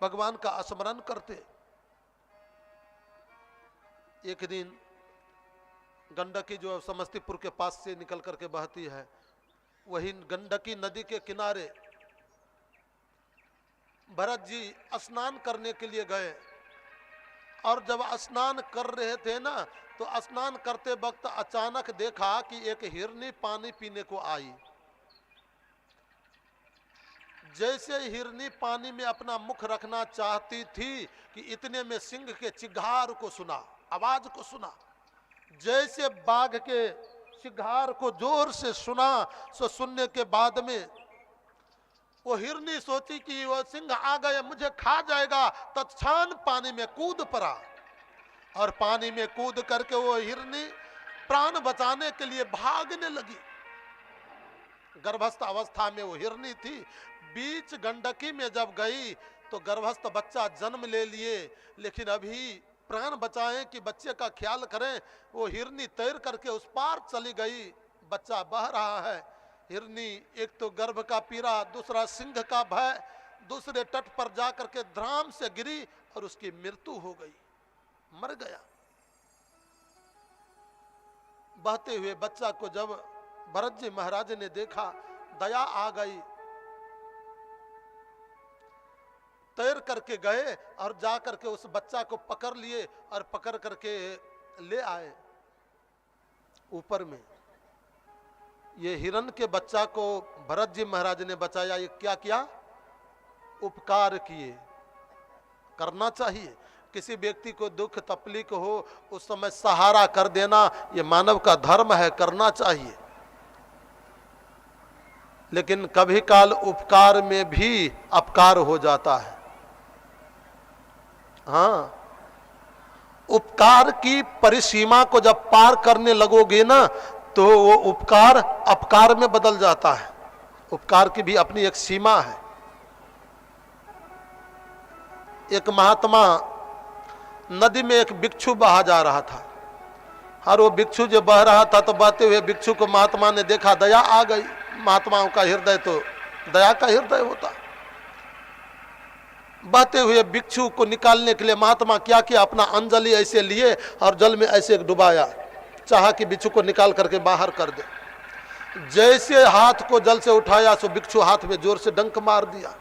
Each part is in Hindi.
भगवान का स्मरण करते। एक दिन गंडकी जो समस्तीपुर के पास से निकल करके बहती है, वही गंडकी नदी के किनारे भरत जी स्नान करने के लिए गए। और जब स्नान कर रहे थे ना, तो स्नान करते वक्त अचानक देखा कि एक हिरनी पानी पीने को आई। जैसे हिरनी पानी में अपना मुख रखना चाहती थी कि इतने में सिंह के चिघार को सुना, आवाज को सुना। जैसे बाघ के चिघार को जोर से सुना, सो सुनने के बाद में वो हिरनी सोची कि वो सिंह आ गए, मुझे खा जाएगा। तत्क्षण पानी में कूद पड़ा और पानी में कूद करके वो हिरनी प्राण बचाने के लिए भागने लगी। गर्भस्थ अवस्था में वो हिरनी थी। बीच गंडकी में जब गई तो गर्भस्थ बच्चा जन्म ले लिए, लेकिन अभी प्राण बचाएं कि बच्चे का ख्याल करें, वो हिरनी तैर करके उस पार चली गई। बच्चा बह रहा है। हिरनी एक तो गर्भ का पीड़ा, दूसरा सिंह का भय, दूसरे तट पर जाकर के ध्राम से गिरी और उसकी मृत्यु हो गई, मर गया। बहते हुए बच्चा को जब भरत जी महाराज ने देखा, दया आ गई। तैर करके गए और जा करके उस बच्चा को पकड़ लिए और पकड़ करके ले आए ऊपर में। ये हिरण के बच्चा को भरत जी महाराज ने बचाया। ये क्या किया? उपकार किए। करना चाहिए, किसी व्यक्ति को दुख तकलीफ हो उस समय सहारा कर देना, ये मानव का धर्म है, करना चाहिए। लेकिन कभी काल उपकार में भी अपकार हो जाता है। हाँ, उपकार की परिसीमा को जब पार करने लगोगे ना, तो वो उपकार अपकार में बदल जाता है। उपकार की भी अपनी एक सीमा है। एक महात्मा नदी में एक भिक्षु बहा जा रहा था, और वो भिक्षु जो बह रहा था, तो बहते हुए भिक्षु को महात्मा ने देखा, दया आ गई। महात्माओं का हृदय तो दया का हृदय होता। बहते हुए भिक्षु को निकालने के लिए महात्मा क्या किया, अपना अंजलि ऐसे लिए और जल में ऐसे डुबाया, चाहा कि भिक्षु को निकाल करके बाहर कर दे। जैसे हाथ को जल से उठाया, सो भिक्षु हाथ में जोर से डंक मार दिया।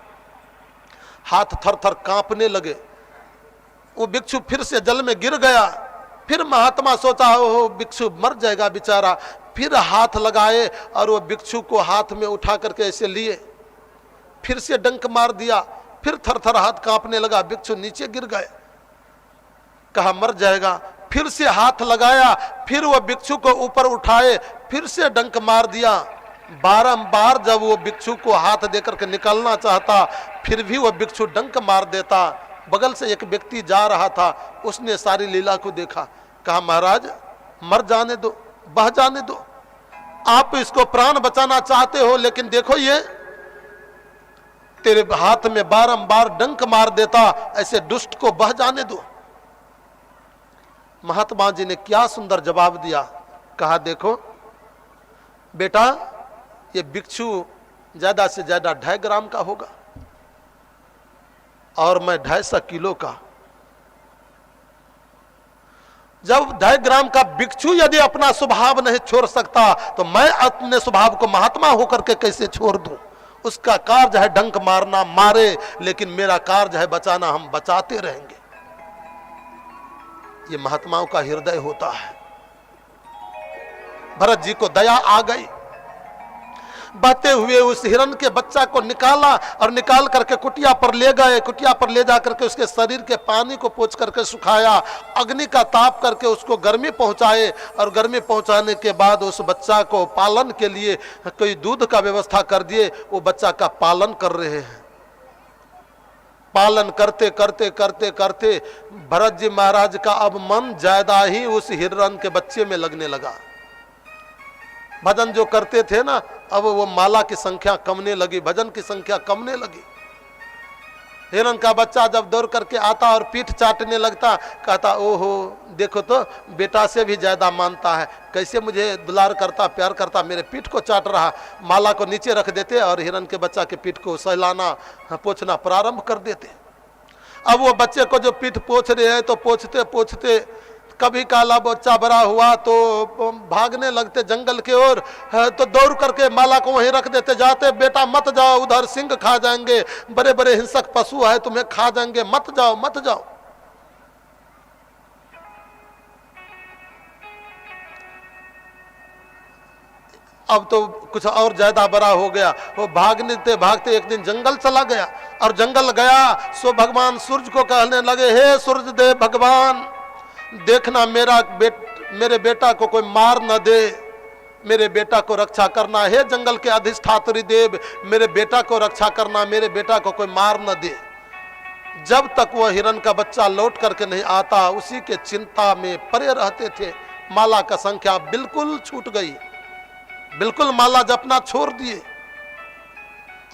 हाथ थर थर कांपने लगे। वो भिक्षु फिर से जल में गिर गया। फिर महात्मा सोचा, ओह भिक्षु मर जाएगा बेचारा। फिर हाथ लगाए और वो भिक्षु को हाथ में उठा करके ऐसे लिए, फिर से डंक मार दिया। फिर थर थर हाथ कांपने लगा, भिक्षु नीचे गिर गए। कहा मर जाएगा। फिर से हाथ लगाया, फिर वो भिक्षु को ऊपर उठाए, फिर से डंक मार दिया। बारंबार जब वो भिक्षु को हाथ देकर के निकलना चाहता, फिर भी वो भिक्षु डंक मार देता। बगल से एक व्यक्ति जा रहा था, उसने सारी लीला को देखा। कहा महाराज मर जाने दो, बह जाने दो, आप इसको प्राण बचाना चाहते हो, लेकिन देखो ये तेरे हाथ में बारंबार डंक मार देता, ऐसे दुष्ट को बह जाने दो। महात्मा जी ने क्या सुंदर जवाब दिया। कहा देखो बेटा, ये भिक्षु ज्यादा से ज्यादा 2.5 ग्राम का होगा और मैं 250 किलो का। जब 2.5 ग्राम का भिक्षु यदि अपना स्वभाव नहीं छोड़ सकता, तो मैं अपने स्वभाव को महात्मा होकर के कैसे छोड़ दूं। उसका कार्य है डंक मारना, मारे, लेकिन मेरा कार्य है बचाना, हम बचाते रहेंगे। ये महात्माओं का हृदय होता है। भरत जी को दया आ गई। बहते हुए उस हिरण के बच्चा को निकाला और निकाल करके कुटिया पर ले गए। कुटिया पर ले जा करके उसके शरीर के पानी को पोंछ करके सुखाया, अग्नि का ताप करके उसको गर्मी पहुंचाए, और गर्मी पहुंचाने के बाद उस बच्चा को पालन के लिए कोई दूध का व्यवस्था कर दिए। वो बच्चा का पालन कर रहे हैं। पालन करते करते करते करते भरत जी महाराज का अब मन ज्यादा ही उस हिरण के बच्चे में लगने लगा। भजन जो करते थे ना, अब वो माला की संख्या कमने लगी, भजन की संख्या कमने लगी। हिरण का बच्चा जब दौड़ करके आता और पीठ चाटने लगता, कहता ओहो देखो तो बेटा से भी ज्यादा मानता है, कैसे मुझे दुलार करता, प्यार करता, मेरे पीठ को चाट रहा। माला को नीचे रख देते और हिरण के बच्चा के पीठ को सहलाना पोछना प्रारंभ कर देते। अब वो बच्चे को जो पीठ पोंछ रहे हैं तो पोंछते पोंछते कभी काला बच्चा बड़ा हुआ तो भागने लगते जंगल के ओर, तो दौड़ करके माला को वहीं रख देते, जाते बेटा मत जाओ, उधर सिंह खा जाएंगे, बड़े बड़े हिंसक पशु है तुम्हें खा जाएंगे, मत जाओ मत जाओ। अब तो कुछ और ज्यादा बड़ा हो गया, वो भागते भागते एक दिन जंगल चला गया, और जंगल गया सो भगवान सूर्य को कहने लगे, हे सूर्य देव भगवान देखना मेरे बेटा को कोई मार न दे, मेरे बेटा को रक्षा करना, हे जंगल के अधिष्ठात्री देव मेरे बेटा को रक्षा करना, मेरे बेटा को कोई मार न दे। जब तक वह हिरण का बच्चा लौट करके नहीं आता उसी के चिंता में पड़े रहते थे। माला का संख्या बिल्कुल छूट गई, बिल्कुल माला जपना छोड़ दिए,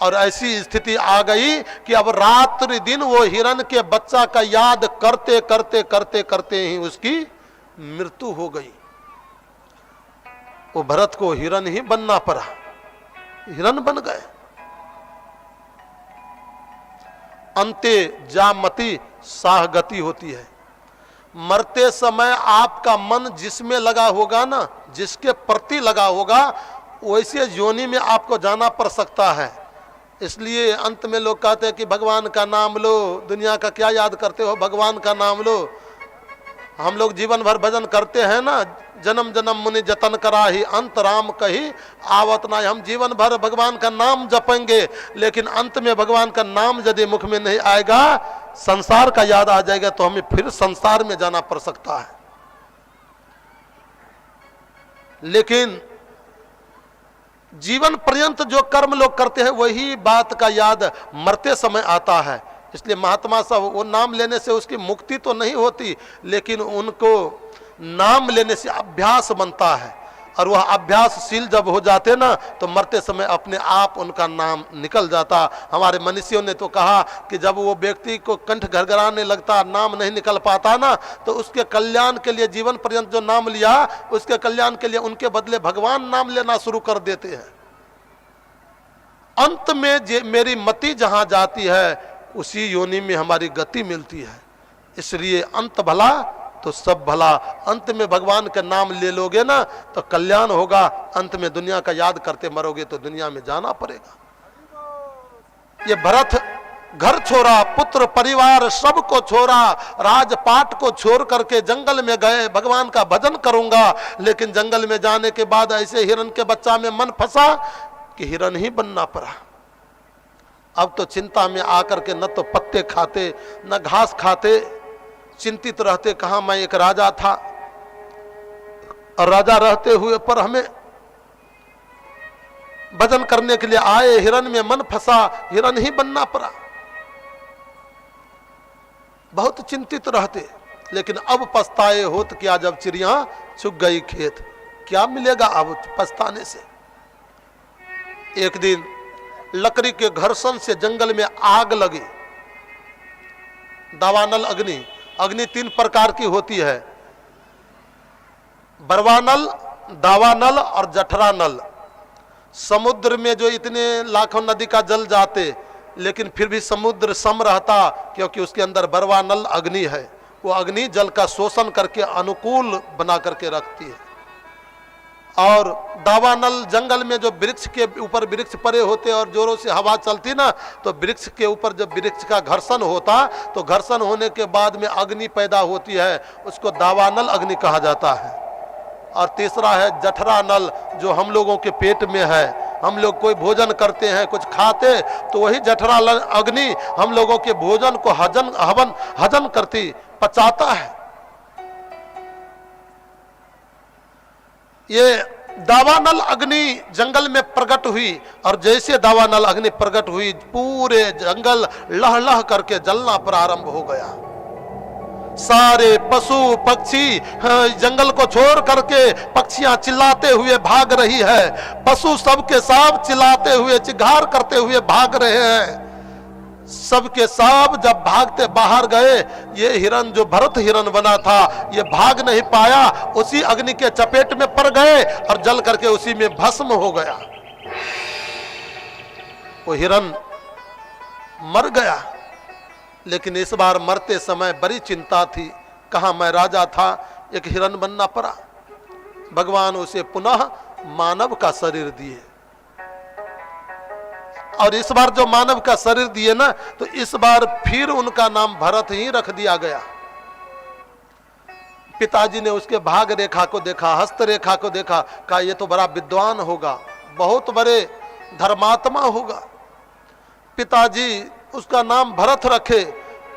और ऐसी स्थिति आ गई कि अब रात्रि दिन वो हिरण के बच्चा का याद करते करते करते करते ही उसकी मृत्यु हो गई। वो भरत को हिरण ही बनना पड़ा, हिरण बन गए। अंते जामति साहगति होती है। मरते समय आपका मन जिसमें लगा होगा ना, जिसके प्रति लगा होगा, वैसे योनि में आपको जाना पड़ सकता है। इसलिए अंत में लोग कहते हैं कि भगवान का नाम लो, दुनिया का क्या याद करते हो, भगवान का नाम लो। हम लोग जीवन भर भजन करते हैं ना, जन्म जन्म मुनि जतन करा ही अंत राम कही आवत ना। हम जीवन भर भगवान का नाम जपेंगे, लेकिन अंत में भगवान का नाम यदि मुख में नहीं आएगा, संसार का याद आ जाएगा, तो हमें फिर संसार में जाना पड़ सकता है। लेकिन जीवन पर्यंत जो कर्म लोग करते हैं वही बात का याद मरते समय आता है। इसलिए महात्मा सब, वो नाम लेने से उसकी मुक्ति तो नहीं होती, लेकिन उनको नाम लेने से अभ्यास बनता है, और वह अभ्यासशील जब हो जाते ना तो मरते समय अपने आप उनका नाम निकल जाता। हमारे मनीषियों ने तो कहा कि जब वो व्यक्ति को कंठ घरघराने लगता, नाम नहीं निकल पाता ना, तो उसके कल्याण के लिए जीवन पर्यंत जो नाम लिया, उसके कल्याण के लिए उनके बदले भगवान नाम लेना शुरू कर देते हैं। अंत में मेरी मति जहां जाती है उसी योनि में हमारी गति मिलती है। इसलिए अंत भला तो सब भला। अंत में भगवान का नाम ले लोगे ना तो कल्याण होगा, अंत में दुनिया का याद करते मरोगे तो दुनिया में जाना पड़ेगा। ये भरत घर छोड़ा, पुत्र परिवार सबको छोड़ा, राजपाट को छोड़ करके जंगल में गए, भगवान का भजन करूंगा। लेकिन जंगल में जाने के बाद ऐसे हिरण के बच्चा में मन फंसा कि हिरण ही बनना पड़ा। अब तो चिंता में आकर के न तो पत्ते खाते न घास खाते, चिंतित रहते, कहा मैं एक राजा था, और राजा रहते हुए पर हमें भजन करने के लिए आए, हिरण में मन फंसा, हिरण ही बनना पड़ा। बहुत चिंतित रहते, लेकिन अब पछताए होत क्या जब चिड़िया चुग गई खेत, क्या मिलेगा अब पछताने से। एक दिन लकड़ी के घर्षण से जंगल में आग लगी, दावानल अग्नि। अग्नि 3 प्रकार की होती है, बरवानल, दावानल और जठरानल। समुद्र में जो इतने लाखों नदी का जल जाते, लेकिन फिर भी समुद्र सम रहता, क्योंकि उसके अंदर बरवानल अग्नि है। वो अग्नि जल का शोषण करके अनुकूल बना करके रखती है। और दावानल जंगल में जो वृक्ष के ऊपर वृक्ष पड़े होते और जोरों से हवा चलती ना, तो वृक्ष के ऊपर जब वृक्ष का घर्षण होता तो घर्षण होने के बाद में अग्नि पैदा होती है, उसको दावानल अग्नि कहा जाता है। और तीसरा है जठरानल, जो हम लोगों के पेट में है। हम लोग कोई भोजन करते हैं, कुछ खाते, तो वही जठरानल अग्नि हम लोगों के भोजन को हजम करती, पचाता है। ये दावानल अग्नि जंगल में प्रकट हुई, और जैसे दावानल अग्नि प्रकट हुई पूरे जंगल लह लह करके जलना प्रारंभ हो गया। सारे पशु पक्षी जंगल को छोड़ करके, पक्षियां चिल्लाते हुए भाग रही है, पशु सबके सब चिल्लाते हुए चिघार करते हुए भाग रहे हैं। सबके सब जब भागते बाहर गए, ये हिरण जो भरत हिरण बना था ये भाग नहीं पाया, उसी अग्नि के चपेट में पड़ गए और जल करके उसी में भस्म हो गया। वो हिरण मर गया। लेकिन इस बार मरते समय बड़ी चिंता थी, कहा मैं राजा था, एक हिरण बनना पड़ा। भगवान उसे पुनः मानव का शरीर दिए, और इस बार जो मानव का शरीर दिए ना, तो इस बार फिर उनका नाम भरत ही रख दिया गया। पिताजी ने उसके भाग रेखा को देखा, हस्त रेखा को देखा, कहा ये तो बड़ा विद्वान होगा, बहुत बड़े धर्मात्मा होगा। पिताजी उसका नाम भरत रखे,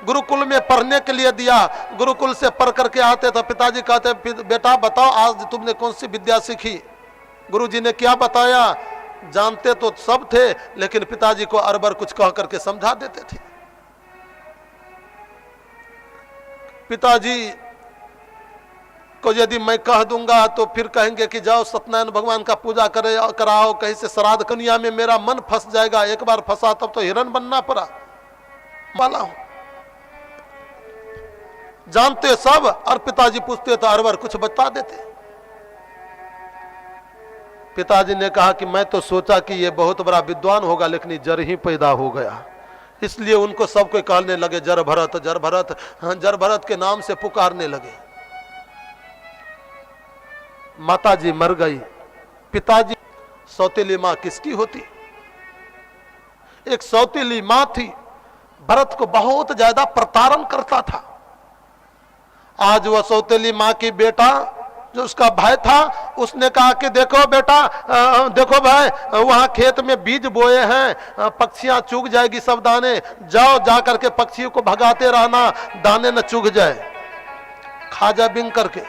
गुरुकुल में पढ़ने के लिए दिया। गुरुकुल से पढ़ करके आते तो पिताजी कहते बेटा बताओ आज तुमने कौन सी विद्या सीखी। गुरुजी ने क्या बताया, जानते तो सब थे, लेकिन पिताजी को अरबर कुछ कह करके समझा देते थे। पिताजी को यदि मैं कह दूंगा तो फिर कहेंगे कि जाओ सत्यनारायण भगवान का पूजा कराओ, कहीं से श्राद्ध कन्या में मेरा मन फंस जाएगा। एक बार फंसा तब तो हिरण बनना पड़ा वाला हूं, जानते सब। और पिताजी पूछते तो अरबर कुछ बता देते। पिताजी ने कहा कि मैं तो सोचा कि ये बहुत बड़ा विद्वान होगा, लेकिन जर ही पैदा हो गया। इसलिए उनको सब कोई कहने लगे जर भरत, जर भरत, जर भरत के नाम से पुकारने लगे। माताजी मर गई, पिताजी, सौतेली मां किसकी होती? एक सौतेली मां थी, भरत को बहुत ज्यादा प्रताड़न करता था। आज वह सौतेली मां की बेटा जो उसका भाई था, उसने कहा कि देखो बेटा, देखो भाई, वहां खेत में बीज बोए हैं, पक्षियां चुग जाएगी सब दाने, जाओ जा करके पक्षियों को भगाते रहना, दाने न चुग जाए, खा जा बिंग करके।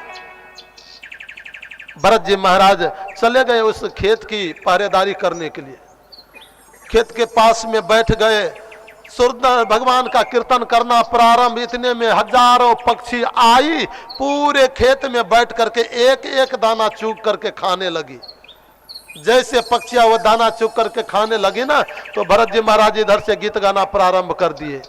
भरत जी महाराज चले गए उस खेत की पहरेदारी करने के लिए। खेत के पास में बैठ गए, सूर्य भगवान का कीर्तन करना प्रारंभ। इतने में हजारों पक्षी आई, पूरे खेत में बैठ करके एक एक दाना चुग करके खाने लगी। जैसे पक्षियां वो दाना चुग करके खाने लगी ना, तो भरत जी महाराज इधर से गीत गाना प्रारंभ कर दिए।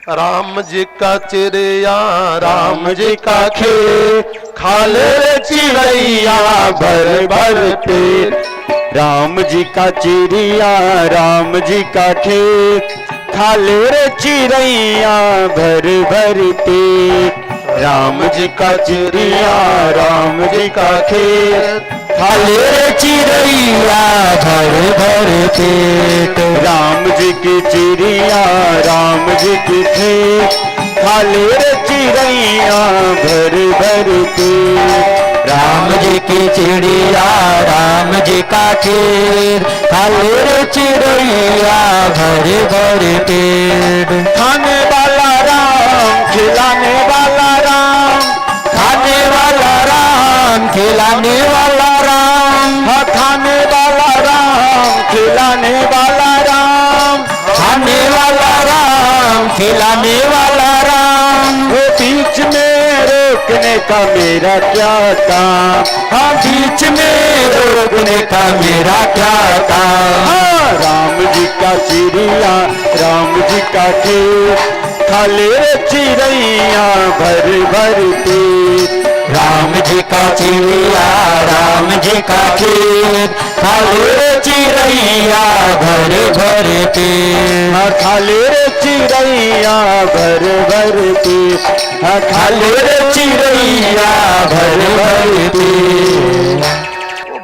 राम जी का चिड़िया, राम जी का खेत, खाले चिड़ैया भर भर पेट। राम जी का चिड़िया, राम जी का खेत, खाले रे चिड़ैया भर भर पेट। राम जी का चिड़िया, राम जी का खेत, खाले रे चिड़ैया भर भर पेट। राम जी की चिड़िया, राम जी की खेत, खाले रे चिड़ैया भर भर पेट। राम जी की चिड़िया, राम जी का खेत, खाले रे चिड़ैया भर भर पेट। खाने वाला राम, खिलाने वाला राम, खाने वाला राम, खिलाने वाला राम, हाँ खाने वाला राम, खिलाने वाला राम, खाने वाला राम, खिलाने वाला राम। वो बीच में रोकने का मेरा क्या काम, हाँ बीच में रोकने का मेरा क्या काम। हाँ राम जी का चिड़िया, राम जी का खेत, खाले चिड़ैया भर भर पेट। राम जी का चिड़िया, राम जी का खेत, खाले चिड़ैया भर भर पेट। हाँ खाले चिड़ैया भर भर पेट, हाँ खाले चिड़ैया भर भर पेट।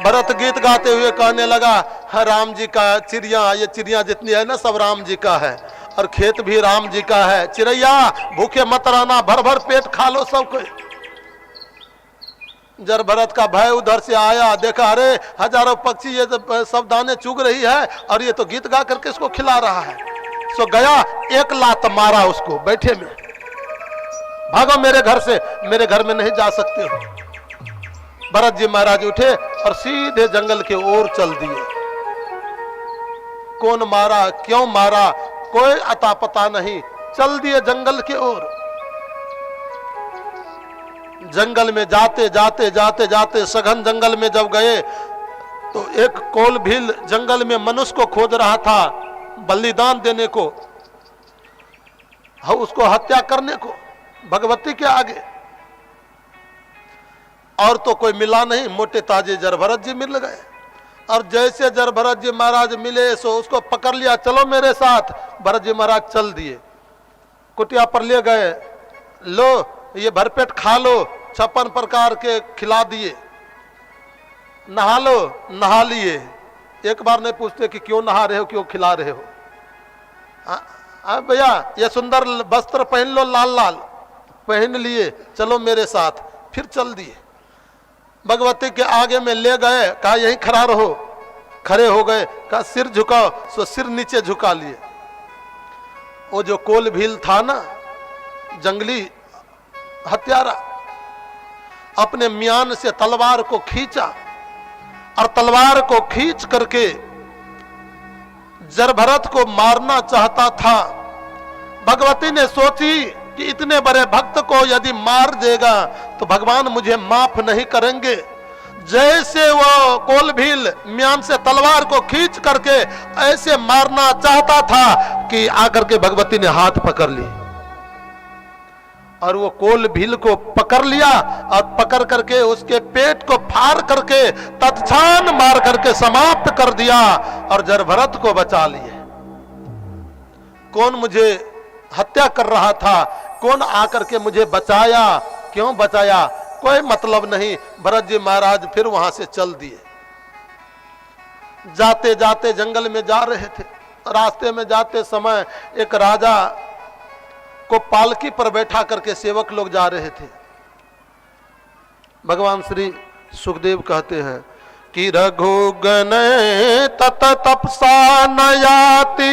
भरत गीत गाते हुए कहने लगा, हाँ राम जी का चिड़िया, ये चिड़िया जितनी है ना सब राम जी का है, और खेत भी राम जी का है। चिड़ैया भूखे मत रहना, भर भर पेट खा लो सब कोई। जर भरत का भय उधर से आया, देखा अरे हजारों पक्षी ये सब दाने चुग रही है, और ये तो गीत गा करके इसको खिला रहा है। सो गया, एक लात मारा उसको बैठे में, भागो मेरे घर से, मेरे घर में नहीं जा सकते हो। भरत जी महाराज उठे और सीधे जंगल के ओर चल दिए। कौन मारा, क्यों मारा, कोई अता पता नहीं, चल दिए जंगल के ओर। जंगल में जाते जाते जाते जाते सघन जंगल में जब गए, तो एक कोल भील जंगल में मनुष्य को खोज रहा था बलिदान देने को, उसको हत्या करने को भगवती के आगे। और तो कोई मिला नहीं, मोटे ताजे जरभरत जी मिल गए। और जैसे जरभरत जी महाराज मिले, सो उसको पकड़ लिया, चलो मेरे साथ। भरत जी महाराज चल दिए। कुटिया पर ले गए, लो ये भरपेट खा लो, 56 प्रकार के खिला दिए, नहा लो, नहा लिए। एक बार नहीं पूछते कि क्यों नहा रहे हो, क्यों खिला रहे हो। भैया ये सुंदर वस्त्र पहन लो, लाल लाल पहन लिए, चलो मेरे साथ। फिर चल दिए, भगवती के आगे में ले गए, कहा यहीं खड़ा रहो, खड़े हो गए, कहा सिर झुकाओ, सो सिर नीचे झुका लिए। वो जो कोल भील था ना, जंगली हत्यारा, अपने म्यान से तलवार को खींचा और तलवार को खींच करके जरभरत को मारना चाहता था। भगवती ने सोची कि इतने बड़े भक्त को यदि मार देगा तो भगवान मुझे माफ नहीं करेंगे। जैसे वो कोलभील म्यान से तलवार को खींच करके ऐसे मारना चाहता था कि आकर के भगवती ने हाथ पकड़ ली और वो कोलभील को पकड़ लिया और पकड़ करके उसके पेट को फाड़ करके तत्क्षण मार करके समाप्त कर दिया और जरभरत को बचा लिए। कौन मुझे हत्या कर रहा था, कौन आकर के मुझे बचाया, क्यों बचाया, कोई मतलब नहीं। भरत जी महाराज फिर वहां से चल दिए। जाते जाते जंगल में जा रहे थे, रास्ते में जाते समय एक राजा को पालकी पर बैठा करके सेवक लोग जा रहे थे। भगवान श्री सुखदेव कहते हैं कि रघुगण तत तपसा न याति,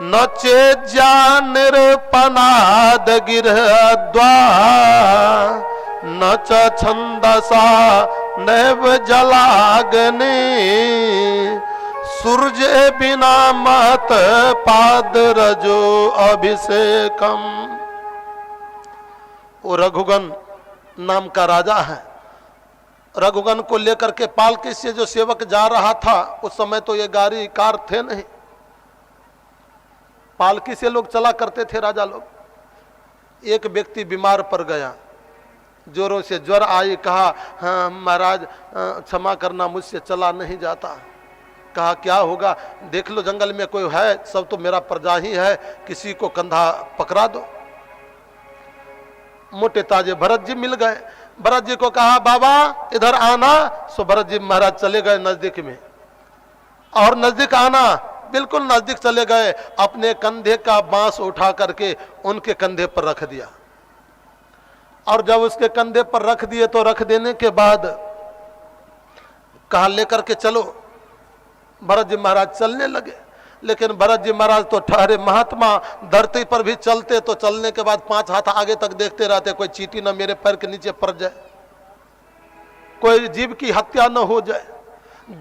न चेज्या निरपनाद गिरद्वा, न च छंदसा नैव जलाग्नि, सूर्य बिना मत पाद रजो अभिषेकम। वो रघुगन नाम का राजा है। रघुगन को लेकर के पालकी से जो सेवक जा रहा था, उस समय तो ये गाड़ी कार थे नहीं, पालकी से लोग चला करते थे राजा लोग। एक व्यक्ति बीमार पड़ गया, जोरों से ज्वर आई, कहा हाँ महाराज क्षमा करना, मुझसे चला नहीं जाता। कहा क्या होगा, देख लो जंगल में कोई है, सब तो मेरा प्रजा ही है, किसी को कंधा पकड़ा दो। मोटे ताजे भरत जी मिल गए, भरत जी को कहा बाबा इधर आना, सो भरत जी महाराज चले गए नजदीक में, और नजदीक आना, बिल्कुल नजदीक चले गए, अपने कंधे का बांस उठा करके उनके कंधे पर रख दिया। और जब उसके कंधे पर रख दिए तो रख देने के बाद कहा लेकर के चलो। भरत जी महाराज चलने लगे, लेकिन भरत जी महाराज तो ठहरे महात्मा, धरती पर भी चलते तो चलने के बाद 5 हाथ आगे तक देखते रहते, कोई चींटी न मेरे पैर के नीचे पड़ जाए, कोई जीव की हत्या न हो जाए।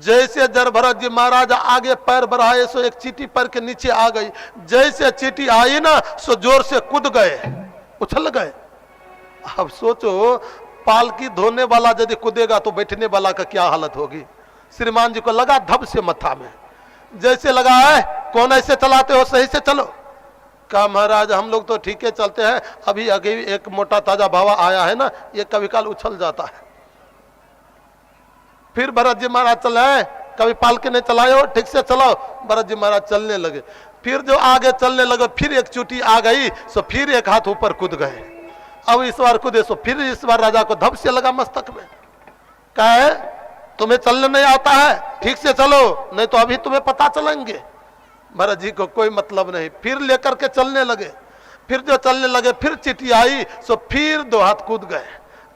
जैसे जर भरत जी महाराज आगे पैर बढ़ाए सो एक चींटी पैर के नीचे आ गई। जैसे चींटी आई ना सो जोर से कूद गए, उछल गए। अब सोचो पालकी धोने वाला यदि कूदेगा तो बैठने वाला का क्या हालत होगी। श्रीमान जी को लगा धब से मथा में, जैसे लगा है कौन ऐसे चलाते हो, सही से चलो। कहा महाराज हम लोग तो ठीक है चलते हैं, अभी आगे एक मोटा ताजा भावा आया है ना, ये कभी काल उछल जाता है। फिर भरत जी महाराज चलाए, कभी पालकी ने चलाए हो, ठीक से चलाओ। भरत जी महाराज चलने लगे, फिर जो आगे चलने लगे फिर एक चूटी आ गई, सो फिर एक हाथ ऊपर कूद गए। अब इस बार कूदे सो फिर इस बार राजा को धब से लगा मस्तक में। कहा है तुम्हें चलने नहीं आता है, ठीक से चलो नहीं तो अभी तुम्हें पता चलेंगे। भरत जी को कोई मतलब नहीं, फिर लेकर के चलने लगे। फिर जो चलने लगे फिर चिट्ठी आई, सो फिर 2 हाथ कूद गए।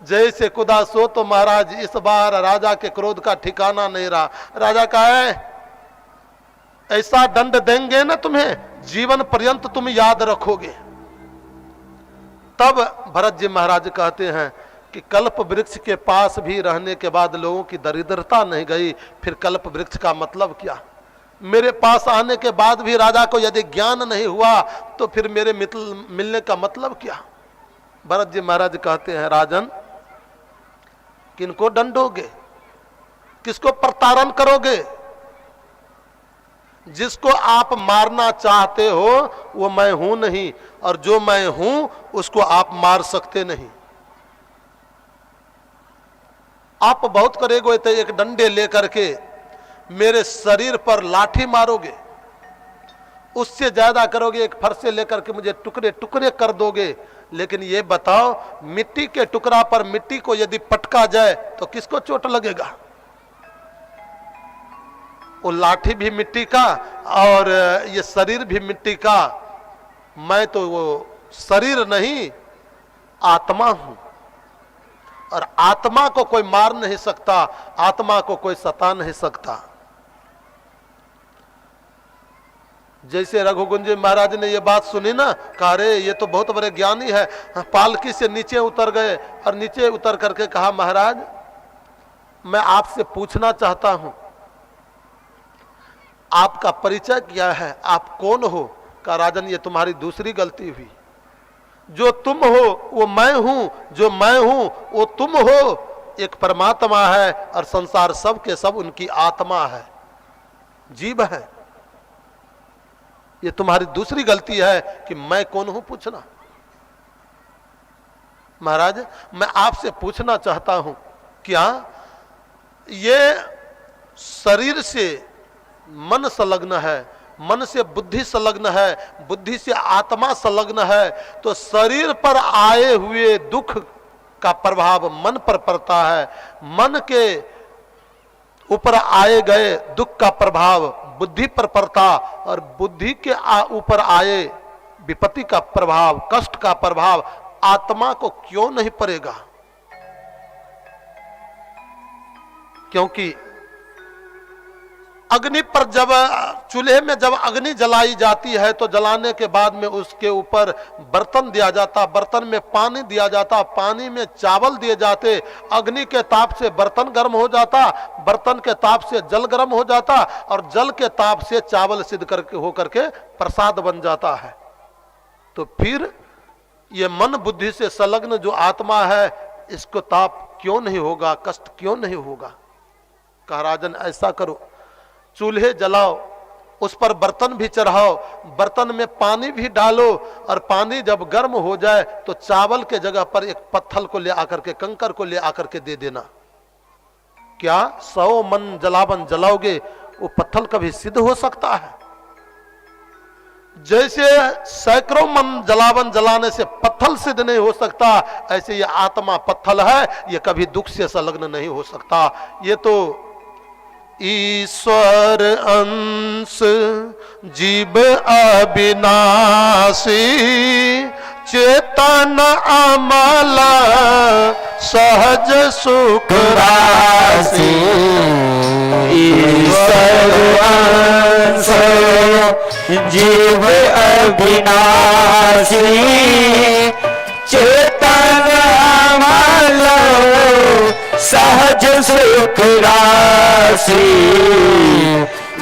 जैसे कूदा सो तो महाराज इस बार राजा के क्रोध का ठिकाना नहीं रहा। राजा का है ऐसा दंड देंगे ना तुम्हें, जीवन पर्यंत तुम याद रखोगे। तब भरत जी महाराज कहते हैं कि कल्प वृक्ष के पास भी रहने के बाद लोगों की दरिद्रता नहीं गई, फिर कल्प वृक्ष का मतलब क्या। मेरे पास आने के बाद भी राजा को यदि ज्ञान नहीं हुआ तो फिर मेरे मिलने का मतलब क्या। भरत जी महाराज कहते हैं राजन किनको दंडोगे, किसको प्रताड़न करोगे। जिसको आप मारना चाहते हो वो मैं हूं नहीं, और जो मैं हूं उसको आप मार सकते नहीं। आप बहुत करेगो तो एक डंडे लेकर के मेरे शरीर पर लाठी मारोगे, उससे ज्यादा करोगे, एक फरसे लेकर के मुझे टुकड़े टुकड़े कर दोगे, लेकिन ये बताओ मिट्टी के टुकड़ा पर मिट्टी को यदि पटका जाए तो किसको चोट लगेगा? वो लाठी भी मिट्टी का और ये शरीर भी मिट्टी का। मैं तो वो शरीर नहीं आत्मा हूं, और आत्मा को कोई मार नहीं सकता, आत्मा को कोई सता नहीं सकता। जैसे रघुकुंज महाराज ने ये बात सुनी ना, कहा रे ये तो बहुत बड़े ज्ञानी है। पालकी से नीचे उतर गए और नीचे उतर करके कहा महाराज मैं आपसे पूछना चाहता हूं, आपका परिचय क्या है, आप कौन हो? कहा राजन ये तुम्हारी दूसरी गलती हुई, जो तुम हो वो मैं हूं, जो मैं हूं वो तुम हो। एक परमात्मा है और संसार सब के सब उनकी आत्मा है, जीव है। ये तुम्हारी दूसरी गलती है कि मैं कौन हूं पूछना। महाराज मैं आपसे पूछना चाहता हूं, क्या ये शरीर से मन संलग्न है, मन से बुद्धि संलग्न है, बुद्धि से आत्मा संलग्न है, तो शरीर पर आए हुए दुख का प्रभाव मन पर पड़ता है, मन के ऊपर आए गए दुख का प्रभाव बुद्धि पर पड़ता, और बुद्धि के ऊपर आए विपत्ति का प्रभाव, कष्ट का प्रभाव आत्मा को क्यों नहीं पड़ेगा? क्योंकि अग्नि पर जब चूल्हे में जब अग्नि जलाई जाती है तो जलाने के बाद में उसके ऊपर बर्तन दिया जाता, बर्तन में पानी दिया जाता, पानी में चावल दिए जाते, अग्नि के ताप से बर्तन गर्म हो जाता, बर्तन के ताप से जल गर्म हो जाता, और जल के ताप से चावल सिद्ध करके होकर के प्रसाद बन जाता है। तो फिर ये मन बुद्धि से संलग्न जो आत्मा है इसको ताप क्यों नहीं होगा, कष्ट क्यों नहीं होगा? कहा राजन ऐसा करो, चूल्हे जलाओ, उस पर बर्तन भी चढ़ाओ, बर्तन में पानी भी डालो, और पानी जब गर्म हो जाए तो चावल के जगह पर एक पत्थर को ले आकर के, कंकर को ले आकर के दे देना। क्या 100 मन जलावन जलाओगे वो पत्थर कभी सिद्ध हो सकता है? जैसे सैकड़ों मन जलावन जलाने से पत्थर सिद्ध नहीं हो सकता, ऐसे ये आत्मा पत्थर है, ये कभी दुख से संलग्न नहीं हो सकता। ये तो ईश्वर अंश जीव अविनाशी, चेतन अमल सहज सुख राशि। ईश्वर अंश जीव अविनाशी, चेतन अमल सहज सुख राशि।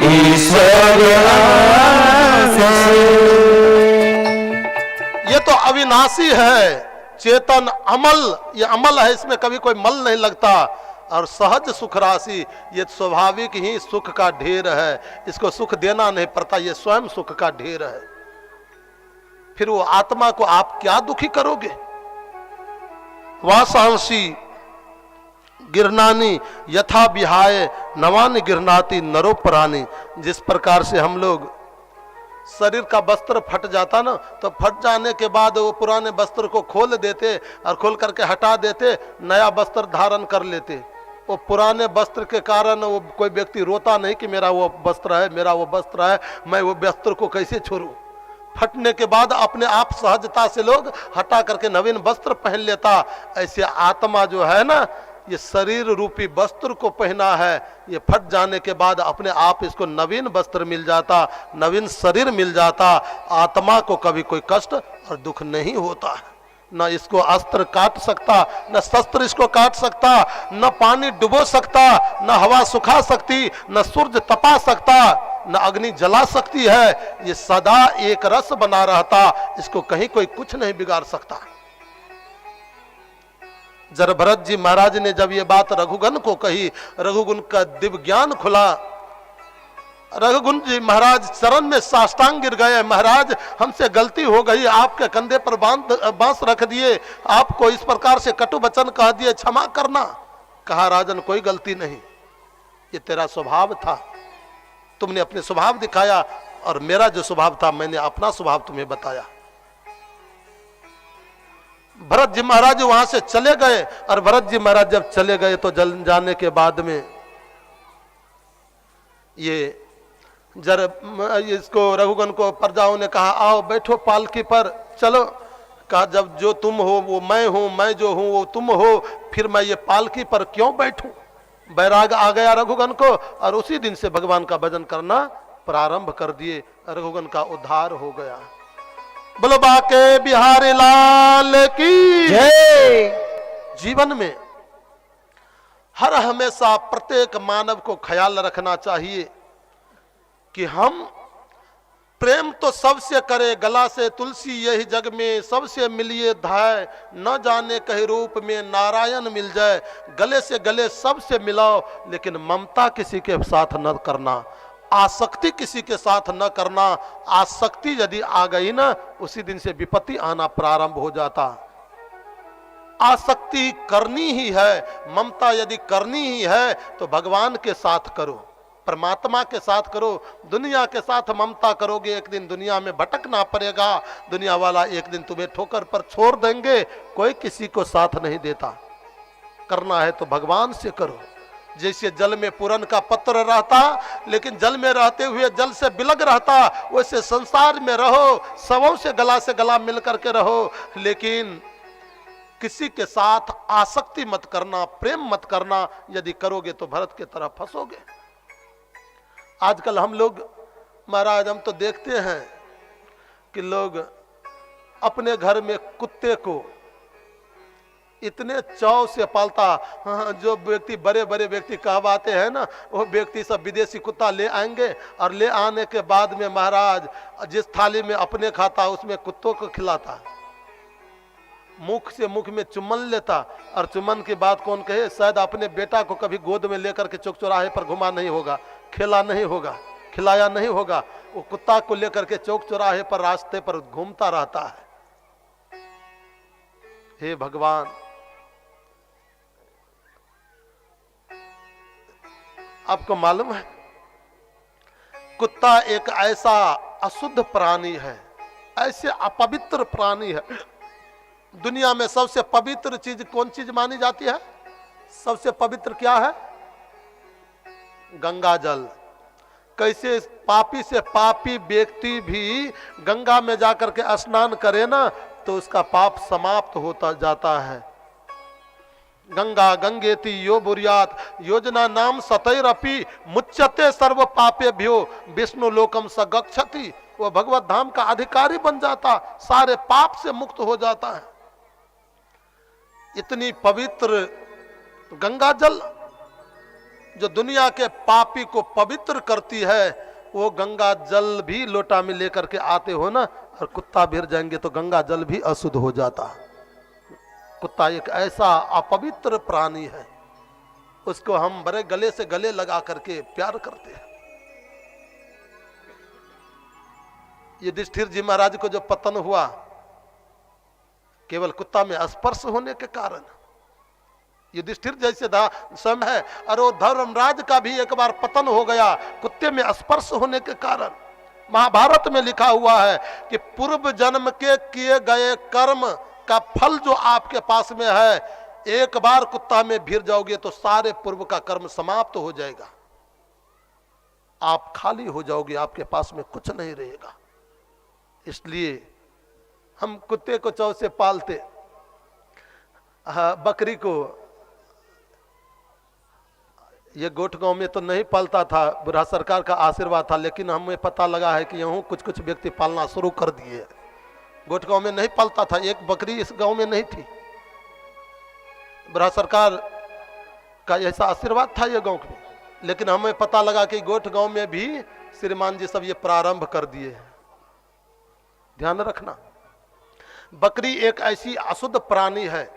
ईश्वर ये तो अविनाशी है, चेतन अमल, ये अमल है, इसमें कभी कोई मल नहीं लगता। और सहज सुख राशि, ये स्वाभाविक ही सुख का ढेर है, इसको सुख देना नहीं पड़ता, ये स्वयं सुख का ढेर है। फिर वो आत्मा को आप क्या दुखी करोगे? वासांसी गिरनानी यथा विहाय नवानि गिरनाती नरोपरानी। जिस प्रकार से हम लोग शरीर का वस्त्र फट जाता ना, तो फट जाने के बाद वो पुराने वस्त्र को खोल देते और खोल करके हटा देते, नया वस्त्र धारण कर लेते। वो पुराने वस्त्र के कारण वो कोई व्यक्ति रोता नहीं कि मेरा वो वस्त्र है, मेरा वो वस्त्र है, मैं वो वस्त्र को कैसे छोड़ूं। फटने के बाद अपने आप सहजता से लोग हटा करके नवीन वस्त्र पहन लेता। ऐसे आत्मा जो है ना, ये शरीर रूपी वस्त्र को पहना है, ये फट जाने के बाद अपने आप इसको नवीन वस्त्र मिल जाता, नवीन शरीर मिल जाता। आत्मा को कभी कोई कष्ट और दुख नहीं होता है। न इसको अस्त्र काट सकता, न शस्त्र इसको काट सकता, न पानी डुबो सकता, न हवा सुखा सकती, न सूरज तपा सकता, न अग्नि जला सकती है। ये सदा एक रस बना रहता, इसको कहीं कोई कुछ नहीं बिगाड़ सकता। जब भरत जी महाराज ने जब ये बात रघुगण को कही, रघुगुण का दिव्य ज्ञान खुला। रघुगुण जी महाराज चरण में साष्टांग गिर गए, महाराज हमसे गलती हो गई, आपके कंधे पर बांस रख दिए, आपको इस प्रकार से कटु वचन कह दिए, क्षमा करना। कहा राजन कोई गलती नहीं, ये तेरा स्वभाव था, तुमने अपने स्वभाव दिखाया, और मेरा जो स्वभाव था मैंने अपना स्वभाव तुम्हें बताया। भरत जी महाराज वहां से चले गए और भरत जी महाराज जब चले गए तो जल जाने के बाद में ये इसको रघुगण को प्रजाओं ने कहा आओ बैठो पालकी पर, चलो। कहा जब जो तुम हो वो मैं हूं, मैं जो हूं वो तुम हो, फिर मैं ये पालकी पर क्यों बैठूं। बैराग आ गया रघुगण को और उसी दिन से भगवान का भजन करना प्रारंभ कर दिए। रघुगण का उद्धार हो गया। बोलो बाके बिहारी लाल की जय। जीवन में हर हमेशा प्रत्येक मानव को ख्याल रखना चाहिए कि हम प्रेम तो सबसे करे, गला से तुलसी यही जग में सबसे मिलिए धाय, न जाने कहीं रूप में नारायण मिल जाए। गले से गले सबसे मिलाओ, लेकिन ममता किसी के साथ न करना, आसक्ति किसी के साथ न करना। आसक्ति यदि आ गई ना, उसी दिन से विपत्ति आना प्रारंभ हो जाता। आसक्ति करनी ही है, ममता यदि करनी ही है तो भगवान के साथ करो, परमात्मा के साथ करो। दुनिया के साथ ममता करोगे एक दिन दुनिया में भटकना पड़ेगा। दुनिया वाला एक दिन तुम्हें ठोकर पर छोड़ देंगे। कोई किसी को साथ नहीं देता। करना है तो भगवान से करो। जैसे जल में पुरन का पत्र रहता लेकिन जल में रहते हुए जल से बिलग रहता, वैसे संसार में रहो, सबों से गला मिल करके रहो, लेकिन किसी के साथ आसक्ति मत करना, प्रेम मत करना। यदि करोगे तो भरत के तरह फंसोगे। आजकल हम लोग महाराज हम तो देखते हैं कि लोग अपने घर में कुत्ते को इतने चाव से पालता। हाँ, जो व्यक्ति बड़े बड़े व्यक्ति कहवाते हैं ना, वो व्यक्ति सब विदेशी कुत्ता ले आएंगे और ले आने के बाद में महाराज जिस थाली में अपने खाता उसमें कुत्तों को खिलाता, मुख से मुख में चुम्बन लेता। और चुम्बन की बात कौन कहे, शायद अपने बेटा को कभी गोद में लेकर के चौक चौराहे पर घुमा नहीं होगा, खेला नहीं होगा, खिलाया नहीं होगा। वो कुत्ता को लेकर के चौक चौराहे पर रास्ते पर घूमता रहता है। हे भगवान, आपको मालूम है कुत्ता एक ऐसा अशुद्ध प्राणी है, ऐसे अपवित्र प्राणी है। दुनिया में सबसे पवित्र चीज कौन चीज मानी जाती है? सबसे पवित्र क्या है? गंगा जल। कैसे पापी से पापी व्यक्ति भी गंगा में जाकर के स्नान करे ना तो उसका पाप समाप्त होता जाता है। गंगा गंगेति यो बुरियात योजना नाम सतैरपि मुच्यते सर्व पापेभ्यो विष्णु लोकम स गच्छति। वो भगवत धाम का अधिकारी बन जाता, सारे पाप से मुक्त हो जाता है। इतनी पवित्र गंगा जल जो दुनिया के पापी को पवित्र करती है, वो गंगा जल भी लोटा में लेकर के आते हो ना और कुत्ता भिर जाएंगे तो गंगा जल भी अशुद्ध हो जाता। कुत्ता एक ऐसा अपवित्र प्राणी है, उसको हम बड़े गले से गले लगा करके प्यार करते हैं। युधिष्ठिर जी महाराज को जो पतन हुआ केवल कुत्ता में स्पर्श होने के कारण। युधिष्ठिर जैसे समय है और वो धर्मराज का भी एक बार पतन हो गया कुत्ते में स्पर्श होने के कारण। महाभारत में लिखा हुआ है कि पूर्व जन्म के किए गए कर्म का फल जो आपके पास में है, एक बार कुत्ता में भिर जाओगे तो सारे पूर्व का कर्म समाप्त हो जाएगा। आप खाली हो जाओगे, आपके पास में कुछ नहीं रहेगा। इसलिए हम कुत्ते को चौ से पालते, बकरी को ये गोठ गांव में तो नहीं पालता था, बुढ़ा सरकार का आशीर्वाद था, लेकिन हमें पता लगा है कि यूं कुछ कुछ व्यक्ति पालना शुरू कर दिए। गोठ गांव में नहीं पालता था, एक बकरी इस गांव में नहीं थी। बुढ़ा सरकार का ऐसा आशीर्वाद था ये गांव में, लेकिन हमें पता लगा कि गोठ गांव में भी श्रीमान जी सब ये प्रारंभ कर दिए हैं। ध्यान रखना, बकरी एक ऐसी अशुद्ध प्राणी है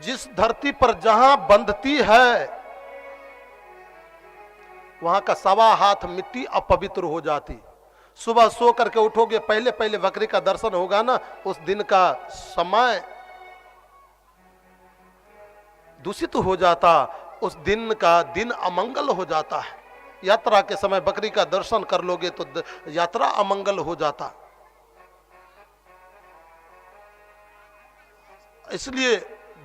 जिस धरती पर जहां बंधती है वहां का 1.25 हाथ मिट्टी अपवित्र हो जाती। सुबह सो करके उठोगे, पहले पहले बकरी का दर्शन होगा ना, उस दिन का समय दूषित हो जाता, उस दिन का दिन अमंगल हो जाता है। यात्रा के समय बकरी का दर्शन कर लोगे तो यात्रा अमंगल हो जाता। इसलिए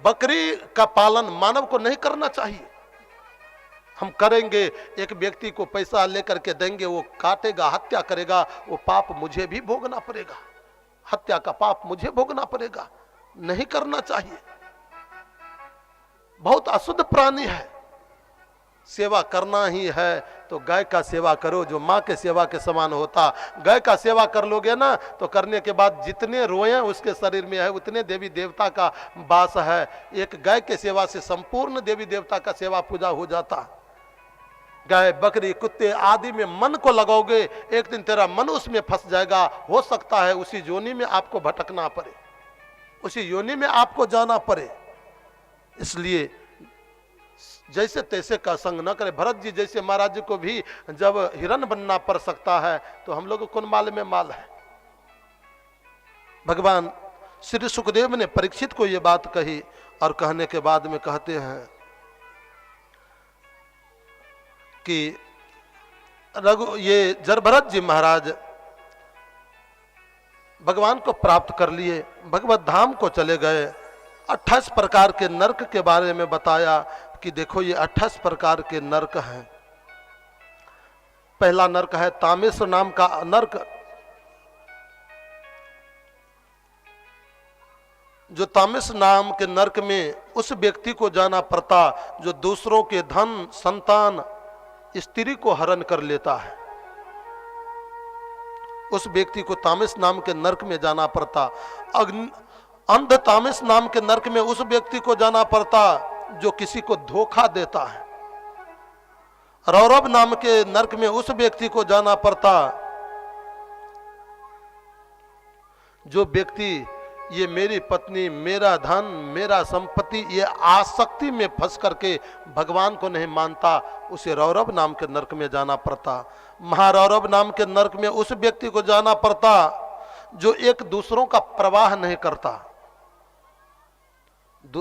बकरी का पालन मानव को नहीं करना चाहिए। हम करेंगे, एक व्यक्ति को पैसा लेकर के देंगे, वो काटेगा, हत्या करेगा, वो पाप मुझे भी भोगना पड़ेगा, हत्या का पाप मुझे भोगना पड़ेगा। नहीं करना चाहिए। बहुत अशुद्ध प्राणी है। सेवा करना ही है तो गाय का सेवा करो, जो माँ के सेवा के समान होता। गाय का सेवा कर लोगे ना तो करने के बाद जितने रोए उसके शरीर में है उतने देवी देवता का वास है। एक गाय के सेवा से संपूर्ण देवी देवता का सेवा पूजा हो जाता। गाय, बकरी, कुत्ते आदि में मन को लगाओगे, एक दिन तेरा मन उसमें फंस जाएगा। हो सकता है उसी योनि में आपको भटकना पड़े, उसी योनि में आपको जाना पड़े। इसलिए जैसे तैसे का संग न करे। भरत जी जैसे महाराज जी को भी जब हिरण बनना पड़ सकता है तो हम लोग कौन माल में माल है। भगवान श्री सुखदेव ने परीक्षित को ये बात कही और कहने के बाद में कहते हैं कि ये जरभरत जी महाराज भगवान को प्राप्त कर लिए, भगवत धाम को चले गए। 28 प्रकार के नरक के बारे में बताया कि देखो ये 28 प्रकार के नरक हैं। पहला नरक है तामेश्वर नाम का नरक। जो तामेश्वर नाम के नरक में उस व्यक्ति को जाना पड़ता जो दूसरों के धन, संतान, स्त्री को हरण कर लेता है। उस व्यक्ति को तामेश्वर नाम के नरक में जाना पड़ता। अंध तामेश्वर नाम के नरक में उस व्यक्ति को जाना पड़ता जो किसी को धोखा देता है। रौरव नाम के नरक में उस व्यक्ति को जाना पड़ता जो व्यक्ति ये मेरी पत्नी, मेरा धन, मेरा संपत्ति, ये आसक्ति में फंस करके भगवान को नहीं मानता, उसे रौरव नाम के नरक में जाना पड़ता। महारौरव नाम के नरक में उस व्यक्ति को जाना पड़ता जो एक दूसरों का प्रवाह नहीं करता,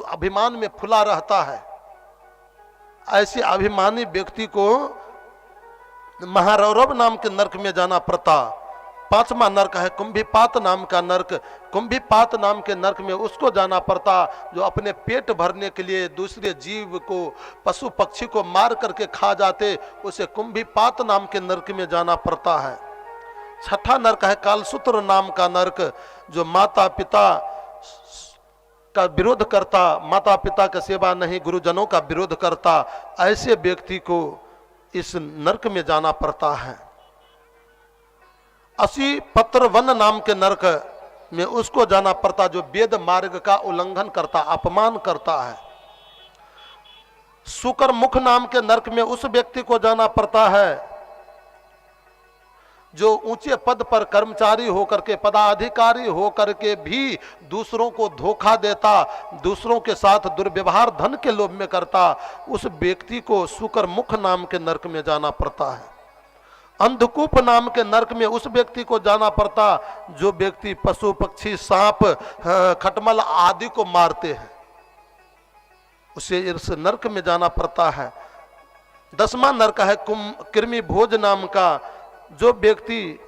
अभिमान में फुला रहता है। ऐसे अभिमानी व्यक्ति को महारौरव नाम के नरक में जाना पड़ता। 5वां नरक है कुंभीपात नाम का नरक। कुंभीपात नाम के नरक में उसको जाना पड़ता जो अपने पेट भरने के लिए दूसरे जीव को, पशु पक्षी को मार करके खा जाते, उसे कुंभीपात नाम के नरक में जाना पड़ता है। 6ठा नरक है कालसूत्र नाम का नरक, जो माता पिता का विरोध करता, माता पिता का सेवा नहीं, गुरुजनों का विरोध करता, ऐसे व्यक्ति को इस नरक में जाना पड़ता है। 80 पत्र वन नाम के नरक में उसको जाना पड़ता जो वेद मार्ग का उल्लंघन करता, अपमान करता है। शुकर मुख नाम के नरक में उस व्यक्ति को जाना पड़ता है जो ऊंचे पद पर कर्मचारी होकर के, पदाधिकारी होकर के भी दूसरों को धोखा देता, दूसरों के साथ दुर्व्यवहार धन के लोभ में करता, उस व्यक्ति को शुकर मुख नाम के नरक में जाना पड़ता है। अंधकूप नाम के नरक में उस व्यक्ति को जाना पड़ता जो व्यक्ति पशु पक्षी, सांप, खटमल आदि को मारते हैं, उसे इस नरक में जाना पड़ता है। 10वां नरक है कृमि भोज नाम का, जो व्यक्ति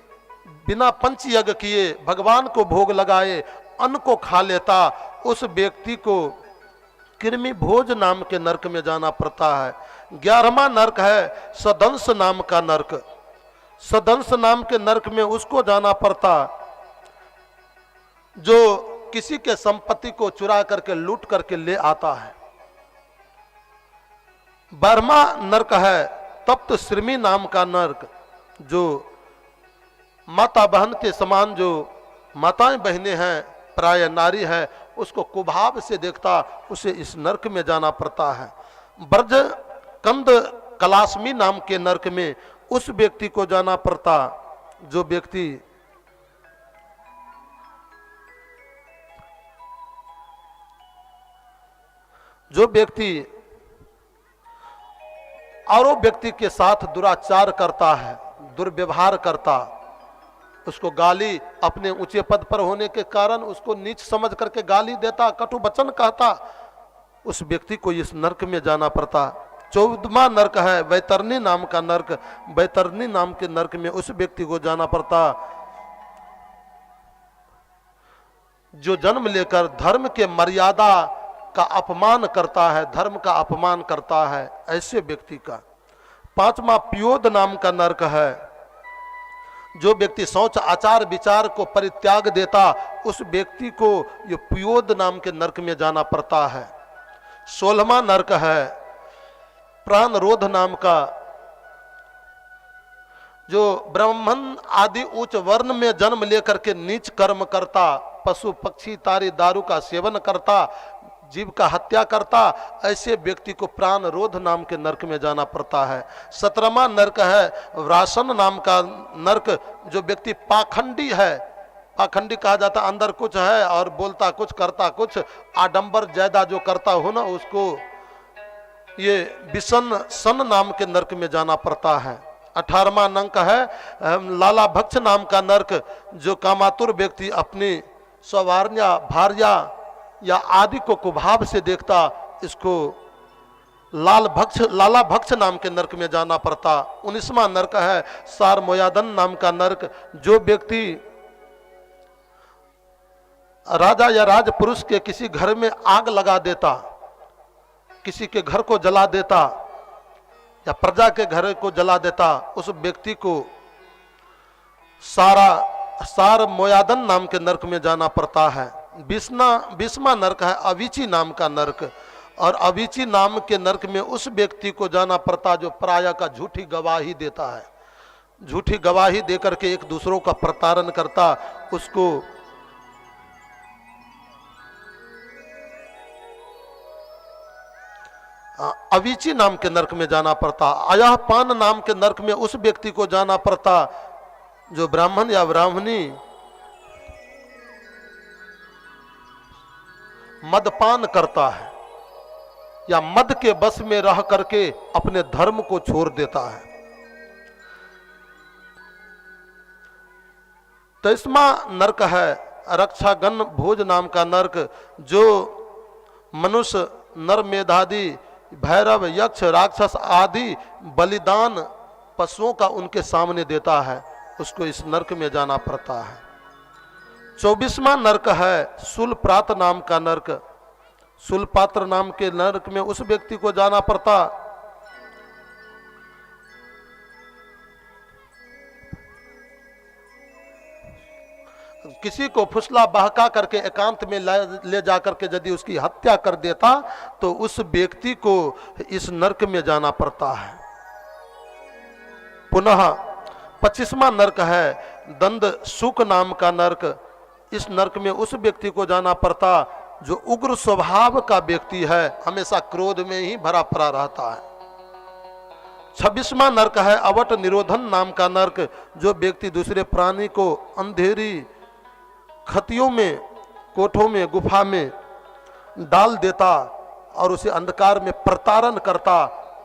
बिना पंच यज्ञ किए, भगवान को भोग लगाए, अन्न को खा लेता, उस व्यक्ति को कृमि भोज नाम के नरक में जाना पड़ता है। 11वां नरक है सदंश नाम का नरक। सदंश नाम के नरक में उसको जाना पड़ता जो किसी के संपत्ति को चुरा करके, लूट करके ले आता है। 12वां नरक है तप्त श्रीमी नाम का नरक, जो माता बहन के समान, जो माताएं बहनें हैं, प्राय नारी है, उसको कुभाव से देखता, उसे इस नरक में जाना पड़ता है। ब्रज कंद कलाशमी नाम के नरक में उस व्यक्ति को जाना पड़ता जो व्यक्ति औरों व्यक्ति के साथ दुराचार करता है, दुर्व्यवहार करता, उसको गाली, अपने ऊंचे पद पर होने के कारण उसको नीच समझ करके गाली देता, कटु वचन कहता, उस व्यक्ति को इस नरक में जाना पड़ता। 14वां नरक है वैतरणी नाम का नरक। वैतरणी नाम के नरक में उस व्यक्ति को जाना पड़ता जो जन्म लेकर धर्म के मर्यादा का अपमान करता है, धर्म का अपमान करता है, ऐसे व्यक्ति का। 5वां पियोद नाम का नरक है। जो व्यक्ति शौच आचार विचार को परित्याग देता उस व्यक्ति को ये पियोद नाम के नरक में जाना पड़ता है। 16वां नरक है प्राणरोध नाम का। जो ब्राह्मण आदि उच्च वर्ण में जन्म लेकर के नीच कर्म करता, पशु पक्षी तारी दारू का सेवन करता, जीव का हत्या करता, ऐसे व्यक्ति को प्राणरोध नाम के नरक में जाना पड़ता है। 17वां नरक है व्रासन नाम का नरक। जो व्यक्ति पाखंडी है, पाखंडी कहा जाता, अंदर कुछ है और बोलता कुछ करता कुछ, आडंबर ज्यादा जो करता हो ना, उसको ये विषण सन नाम के नरक में जाना पड़ता है। 18वां नरक है लाला भक्ष नाम का नरक। जो कामातुर व्यक्ति अपनी सवारण्या भार्या या आदि को कुभाव से देखता, इसको लाला भक्ष नाम के नरक में जाना पड़ता। 19वां नरक है सार मोयादन नाम का नरक। जो व्यक्ति राजा या राजपुरुष के किसी घर में आग लगा देता, किसी के घर को जला देता या प्रजा के घर को जला देता, उस व्यक्ति को सार मोयादन नाम के नरक में जाना पड़ता है। 20वां नरक है अविची नाम का नरक। और अविची नाम के नरक में उस व्यक्ति को जाना पड़ता जो पराया का झूठी गवाही देता है, झूठी गवाही देकर के एक दूसरों का प्रताड़न करता, उसको अविची नाम के नरक में जाना पड़ता। अयहपान नाम के नरक में उस व्यक्ति को जाना पड़ता जो ब्राह्मण या ब्राह्मणी मदपान करता है या मद के बस में रह करके अपने धर्म को छोड़ देता है। 23वां नरक है रक्षागण भोज नाम का नरक। जो मनुष्य नर मेधादि भैरव यक्ष राक्षस आदि बलिदान पशुओं का उनके सामने देता है, उसको इस नरक में जाना पड़ता है। 24वां नरक है शूलपात्र नाम का नरक। शूलपात्र नाम के नरक में उस व्यक्ति को जाना पड़ता किसी को फुसला बहका करके एकांत में ले जाकर के यदि उसकी हत्या कर देता तो उस व्यक्ति को इस नरक में जाना पड़ता है। पुनः 25वां नरक है दंड सुक नाम का नरक। इस नरक में उस व्यक्ति को जाना पड़ता जो उग्र स्वभाव का व्यक्ति है, हमेशा क्रोध में ही भरा पड़ा रहता है। 26वां नरक है अवट निरोधन नाम का नरक। जो व्यक्ति दूसरे प्राणी को अंधेरी खतियों में, कोठों में, गुफा में डाल देता और उसे अंधकार में प्रताड़न करता,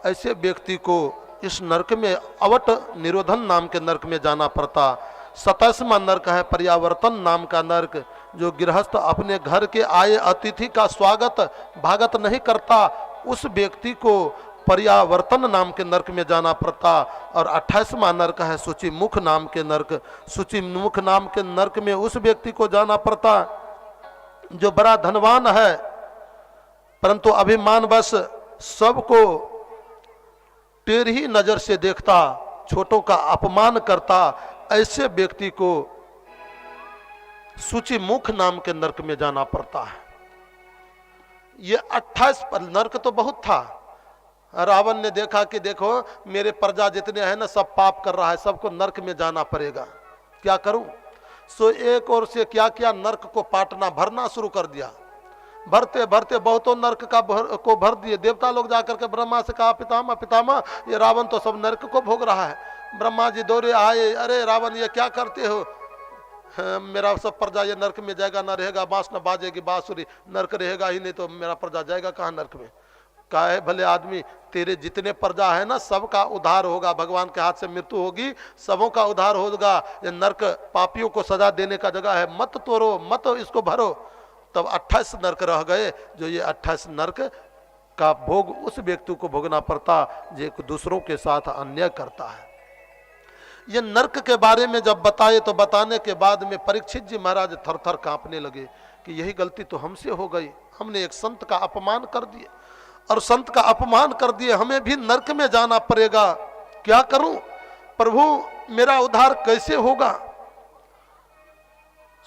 ऐसे व्यक्ति को इस नरक में अवट निरोधन नाम के नरक में जाना पड़ता। 27वां नरक है पर्यावर्तन नाम का नरक। जो गृहस्थ अपने घर के आए अतिथि का स्वागत भागत नहीं करता, उस व्यक्ति को पर्यावर्तन नाम के नरक में जाना पड़ता। और 28वां नरक है सूची मुख नाम के नरक। सूची मुख नाम के नरक में उस व्यक्ति को जाना पड़ता जो बड़ा धनवान है परंतु अभिमानवश सबको टेढ़ी नजर से देखता, छोटों का अपमान करता, ऐसे व्यक्ति को सूची मुख नाम के नरक में जाना पड़ता है। ये 28 पर नरक तो बहुत था। रावण ने देखा कि देखो मेरे प्रजा जितने हैं ना सब पाप कर रहा है, सबको नरक में जाना पड़ेगा, क्या करूं। सो एक और से क्या किया, नरक को पाटना भरना शुरू कर दिया। भरते भरते बहुतों नरक को भर दिए। देवता लोग जाकर के ब्रह्मा से कहा पितामह पितामह ये रावण तो सब नरक को भोग रहा है। ब्रह्मा जी दौड़े आए, अरे रावण ये क्या करते हो, मेरा सब प्रजा ये नरक में जाएगा, ना रहेगा बांस न बाजेगी बांसुरी, नरक रहेगा ही नहीं तो मेरा प्रजा जाएगा कहाँ नरक में। कहा है भले आदमी तेरे जितने प्रजा है ना सबका उद्धार होगा, भगवान के हाथ से मृत्यु होगी, सबों का उद्धार होगा। ये नरक पापियों को सजा देने का जगह है, मत तोड़ो मत इसको भरो। तब 28 नरक रह गए। जो ये 28 नरक का भोग उस व्यक्ति को भोगना पड़ता जो दूसरों के साथ अन्याय करता है। ये नरक के बारे में जब बताए तो बताने के बाद में परीक्षित जी महाराज थर थर कांपने लगे कि यही गलती तो हमसे हो गई, हमने एक संत का अपमान कर दिए और संत का अपमान कर दिए, हमें भी नरक में जाना पड़ेगा, क्या करूं प्रभु, मेरा उद्धार कैसे होगा।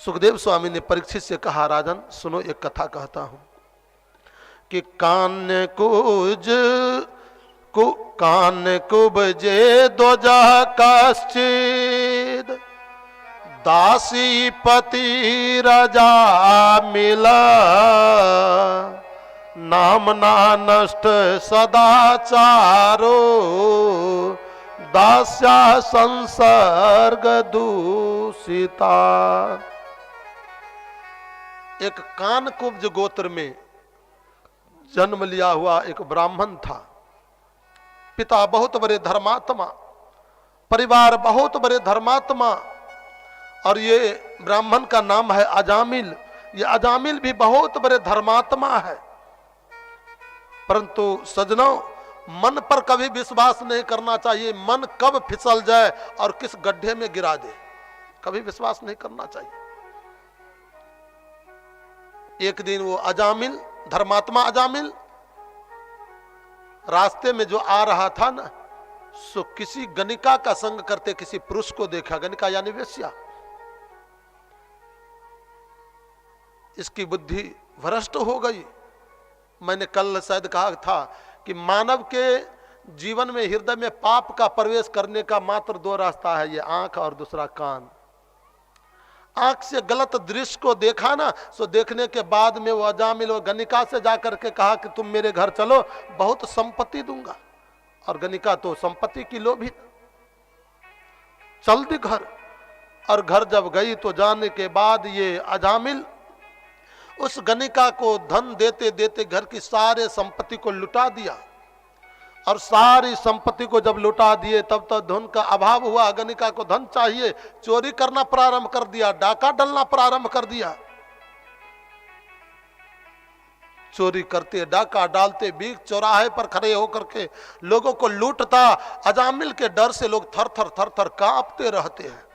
सुखदेव स्वामी ने परीक्षित से कहा, राजन सुनो एक कथा कहता हूं कि कान कुबजे ध्वजा कश्चिद दासी पति राजा मिला नामना नष्ट सदाचारो दास्या संसर्ग दूषिता। एक कानकुब्ज गोत्र में जन्म लिया हुआ एक ब्राह्मण था। पिता बहुत बड़े धर्मात्मा, परिवार बहुत बड़े धर्मात्मा, और ये ब्राह्मण का नाम है अजामिल। ये अजामिल भी बहुत बड़े धर्मात्मा है, परंतु सज्जनों मन पर कभी विश्वास नहीं करना चाहिए। मन कब फिसल जाए और किस गड्ढे में गिरा दे, कभी विश्वास नहीं करना चाहिए। एक दिन वो अजामिल, धर्मात्मा अजामिल रास्ते में जो आ रहा था ना, सो किसी गणिका का संग करते किसी पुरुष को देखा। गणिका यानी वेश्या। इसकी बुद्धि भ्रष्ट हो गई। मैंने कल शायद कहा था कि मानव के जीवन में हृदय में पाप का प्रवेश करने का मात्र दो रास्ता है, ये आंख और दूसरा कान। आंख से गलत दृश्य को देखा ना, सो देखने के बाद में वो अजामिल और गणिका से जाकर के कहा कि तुम मेरे घर चलो, बहुत संपत्ति दूंगा। और गणिका तो संपत्ति की लोभी, चल दी घर। और घर जब गई तो जाने के बाद ये अजामिल उस गणिका को धन देते देते घर की सारे संपत्ति को लुटा दिया। और सारी संपत्ति को जब लुटा दिए तब तक धन का अभाव हुआ। गणिका को धन चाहिए, चोरी करना प्रारंभ कर दिया, डाका डालना प्रारंभ कर दिया। चोरी करते, डाका डालते, बीच चौराहे पर खड़े होकर के लोगों को लूटता। अजामिल के डर से लोग थर थर थर थर कांपते रहते हैं।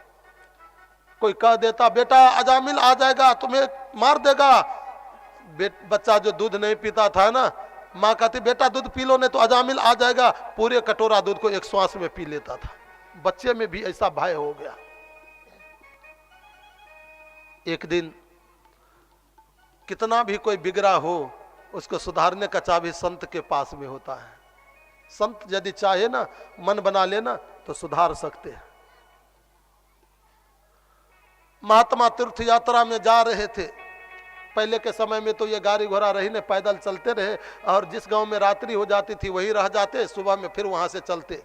कोई कह देता बेटा अजामिल आ जाएगा, तुम्हें मार देगा। बच्चा जो दूध नहीं पीता था ना, माँ कहती बेटा दूध पी लो नहीं तो अजामिल आ जाएगा। पूरे कटोरा दूध को एक श्वास में पी लेता था। बच्चे में भी ऐसा भय हो गया। एक दिन कितना भी कोई बिगड़ा हो, उसको सुधारने का चाबी संत के पास में होता है। संत यदि चाहे ना, मन बना लेना तो सुधार सकते हैं। महात्मा तीर्थ यात्रा में जा रहे थे। पहले के समय में तो ये गाड़ी घोड़ा रही ने, पैदल चलते रहे, और जिस गांव में रात्रि हो जाती थी वहीं रह जाते, सुबह में फिर वहां से चलते।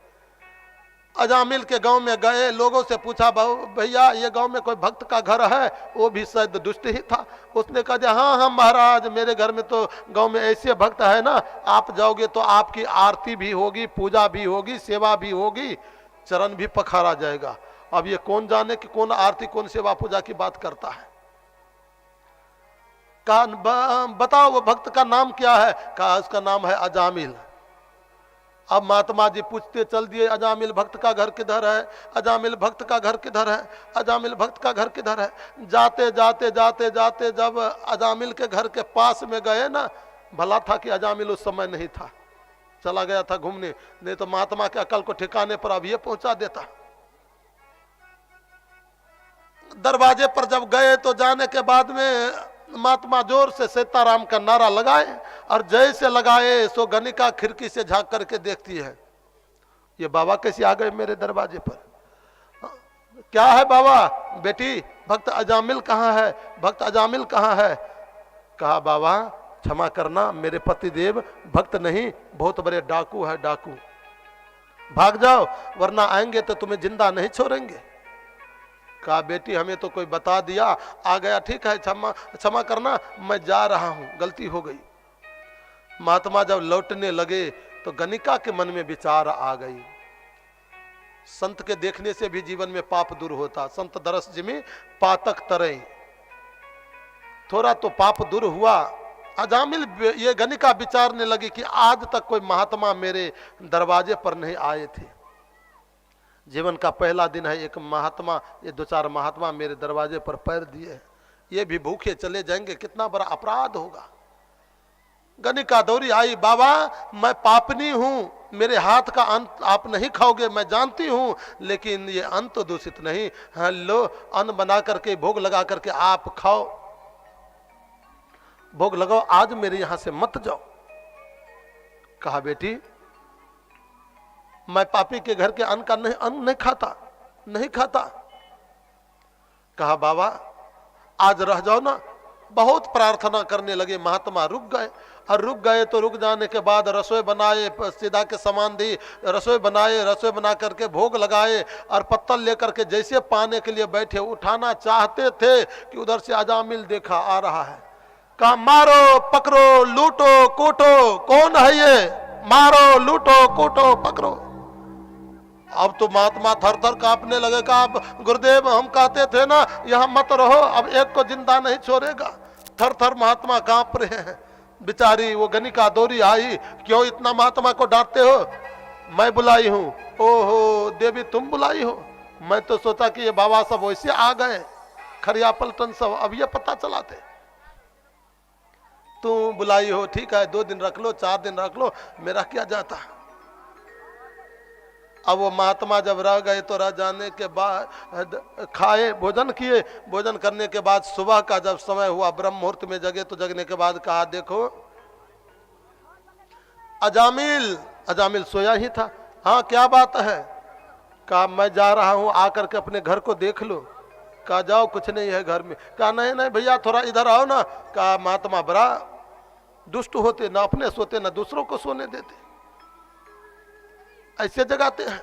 अजामिल के गांव में गए, लोगों से पूछा भैया ये गांव में कोई भक्त का घर है? वो भी शायद दुष्ट ही था। उसने कहा हाँ हाँ महाराज, मेरे घर में तो गांव में ऐसे भक्त है ना, आप जाओगे तो आपकी आरती भी होगी, पूजा भी होगी, सेवा भी होगी, चरण भी पखारा जाएगा। अब ये कौन जाने कि कौन आरती कौन सेवा पूजा की बात करता है। कहा बताओ वो भक्त का नाम क्या है? कहा उसका नाम है अजामिल। अब महात्मा जी पूछते चल दिए अजामिल भक्त का घर किधर है, अजामिल भक्त का घर किधर है, अजामिल भक्त का घर किधर है। जाते जाते जाते जाते जब अजामिल के घर के पास में गए ना, भला था कि अजामिल उस समय नहीं था, चला गया था घूमने, नहीं तो महात्मा के अकल को ठिकाने पर अब ये पहुंचा देता। दरवाजे पर जब गए तो जाने के बाद में महात्मा जोर से सीताराम का नारा लगाए, और जैसे लगाए सो गणिका खिड़की से झांक करके देखती है, ये बाबा कैसे आ गए मेरे दरवाजे पर? क्या है बाबा? बेटी भक्त अजामिल कहाँ है, भक्त अजामिल कहाँ है? कहा बाबा क्षमा करना, मेरे पति देव भक्त नहीं, बहुत बड़े डाकू है, डाकू, भाग जाओ वरना आएंगे तो तुम्हें जिंदा नहीं छोड़ेंगे। कहा बेटी हमें तो कोई बता दिया, आ गया, ठीक है, क्षमा करना, मैं जा रहा हूं, गलती हो गई। महात्मा जब लौटने लगे तो गणिका के मन में विचार आ गई, संत के देखने से भी जीवन में पाप दूर होता। संत दरस जिमी पातक तरई, थोड़ा तो पाप दूर हुआ। अजामिल ये गणिका विचारने लगी कि आज तक कोई महात्मा मेरे दरवाजे पर नहीं आए थे। जीवन का पहला दिन है, एक महात्मा, ये 2-4 महात्मा मेरे दरवाजे पर पैर दिए, ये भी भूखे चले जाएंगे, कितना बड़ा अपराध होगा। गणिका दौड़ी आई, बाबा मैं पापनी हूं, मेरे हाथ का अंत आप नहीं खाओगे मैं जानती हूं, लेकिन ये अन्न तो दूषित नहीं। हाँ लो, अन्न बना करके भोग लगा करके आप खाओ, भोग लगाओ, आज मेरे यहां से मत जाओ। कहा बेटी मैं पापी के घर के अन्न का अन्न नहीं खाता। कहा बाबा आज रह जाओ ना। बहुत प्रार्थना करने लगे, महात्मा रुक गए, और रुक गए तो रुक जाने के बाद रसोई बनाए, सीधा के सामान दी, रसोई बना करके भोग लगाए, और पत्तल लेकर के जैसे पाने के लिए बैठे, उठाना चाहते थे कि उधर से अजामिल देखा आ रहा है। कहा मारो पकड़ो लूटो कूटो, कौन है ये, मारो लूटो कूटो पकड़ो। अब तो महात्मा थर थर कांपने लगे। कहा गुरुदेव हम कहते थे ना यहाँ मत रहो, अब एक को जिंदा नहीं छोड़ेगा। थर थर महात्मा कांप रहे हैं। बेचारी वो गणिका दौड़ी आई, क्यों इतना महात्मा को डांटते हो, मैं बुलाई हूँ। ओहो देवी तुम बुलाई हो, मैं तो सोचा कि ये बाबा सब वैसे आ गए, खरिया पलटन सब, अब ये पता चला थे। तू बुलाई हो ठीक है, 2 दिन रख लो 4 दिन रख लो, मेरा क्या जाता। अब वो महात्मा जब रह गए तो रह जाने के बाद खाए, भोजन किए, भोजन करने के बाद सुबह का जब समय हुआ, ब्रह्म मुहूर्त में जगे, तो जगने के बाद कहा देखो अजामिल सोया ही था। हाँ क्या बात है। कहा मैं जा रहा हूं, आकर के अपने घर को देख लो। कहा जाओ कुछ नहीं है घर में। कहा नहीं भैया थोड़ा इधर आओ ना। कहा महात्मा बड़ा दुष्ट होते, ना अपने सोते ना दूसरों को सोने देते, ऐसे जगाते हैं।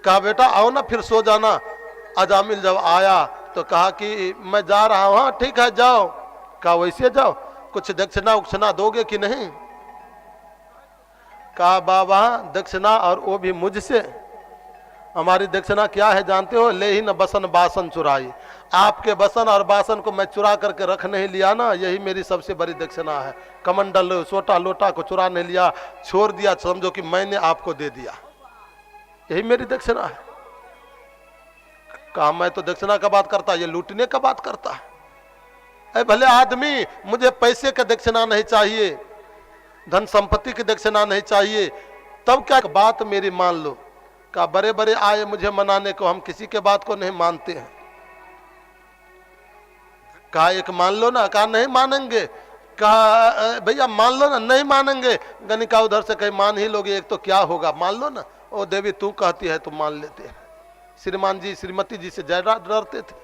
कहा बेटा आओ ना फिर सो जाना। अजामिल जब आया तो कहा कि मैं जा रहा हूं। हाँ ठीक है जाओ। कहा वैसे जाओ, कुछ दक्षिणा उक्षिणा दोगे कि नहीं। कहा बाबा दक्षिणा और वो भी मुझसे। हमारी दक्षिणा क्या है जानते हो, ले ही न बसन बासन चुराई। आपके बसन और बासन को मैं चुरा करके रख नहीं लिया ना, यही मेरी सबसे बड़ी दक्षिणा है। कमंडल सोटा लोटा को चुरा नहीं लिया, छोड़ दिया, समझो कि मैंने आपको दे दिया, यही मेरी दक्षिणा है। कहा मैं तो दक्षिणा का बात करता, ये लूटने का बात करता है। भले आदमी, मुझे पैसे का दक्षिणा नहीं चाहिए, धन संपत्ति की दक्षिणा नहीं चाहिए, तब क्या बात मेरी मान लो। कहा बड़े बड़े आए मुझे मनाने को, हम किसी के बात को नहीं मानते हैं। कहा एक मान लो ना। कहा नहीं मानेंगे। कहा भैया मान लो ना। नहीं मानेंगे। गणिका उधर से कहीं मान ही लोगे, एक तो क्या होगा, मान लो ना। ओ देवी तू कहती है तो मान लेते हैं। श्रीमान जी श्रीमती जी से ज्यादा डरते थे,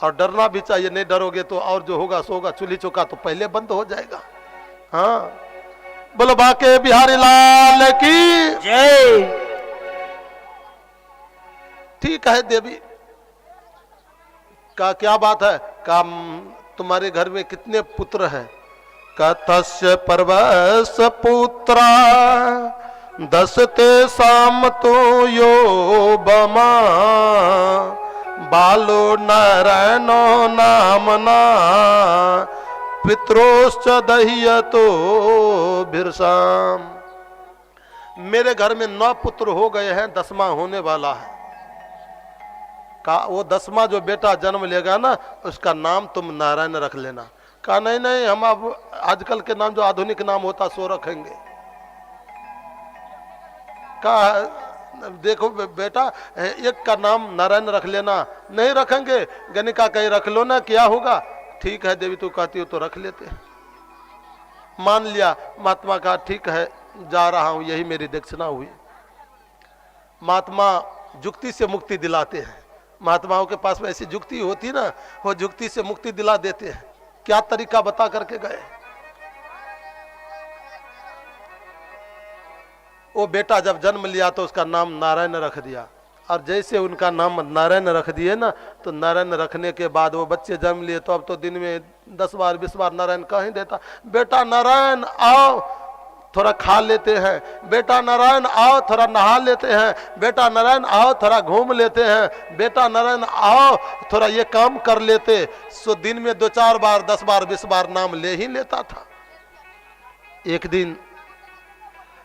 और डरना भी चाहिए, नहीं डरोगे तो और जो होगा सो होगा, चूल्ही चौका तो पहले बंद हो जाएगा। हाँ बोलो बाके बिहारी लाल की जय। ठीक है देवी। का क्या बात है। का तुम्हारे घर में कितने पुत्र हैं। का तस्य परवस पुत्रा 10 तेषां तो यो बमा बालो नारायणो नामना पित्रोश्च दह्यतो भिर्षाम। मेरे घर में 9 पुत्र हो गए हैं, 10वां होने वाला है। का वो 10वां जो बेटा जन्म लेगा ना, उसका नाम तुम नारायण रख लेना। कहा नहीं हम अब आजकल के नाम जो आधुनिक नाम होता सो रखेंगे। कहा देखो बेटा एक का नाम नारायण रख लेना। नहीं रखेंगे। गणिका कहीं रख लो ना, क्या होगा। ठीक है देवी तू कहती हो तो रख लेते हैं। मान लिया। महात्मा कहा ठीक है जा रहा हूं, यही मेरी दक्षिणा हुई। महात्मा जुक्ति से मुक्ति दिलाते हैं। महात्माओं के पास में ऐसी जुक्ति होती ना, वो जुक्ति से मुक्ति दिला देते हैं। क्या तरीका बता करके गए। वो बेटा जब जन्म लिया तो उसका नाम नारायण रख दिया, और जैसे उनका नाम नारायण रख दिए ना, तो नारायण रखने के बाद वो बच्चे जन्म लिए तो अब तो दिन में 10 बार 20 बार नारायण कह ही देता। बेटा नारायण आओ, थोड़ा खा लेते हैं, बेटा नारायण आओ थोड़ा नहा लेते हैं, बेटा नारायण आओ थोड़ा घूम लेते हैं, बेटा नारायण आओ थोड़ा ये काम कर लेते। सो दिन में 2-4 बार 10 बार 20 बार नाम ले ही लेता था। एक दिन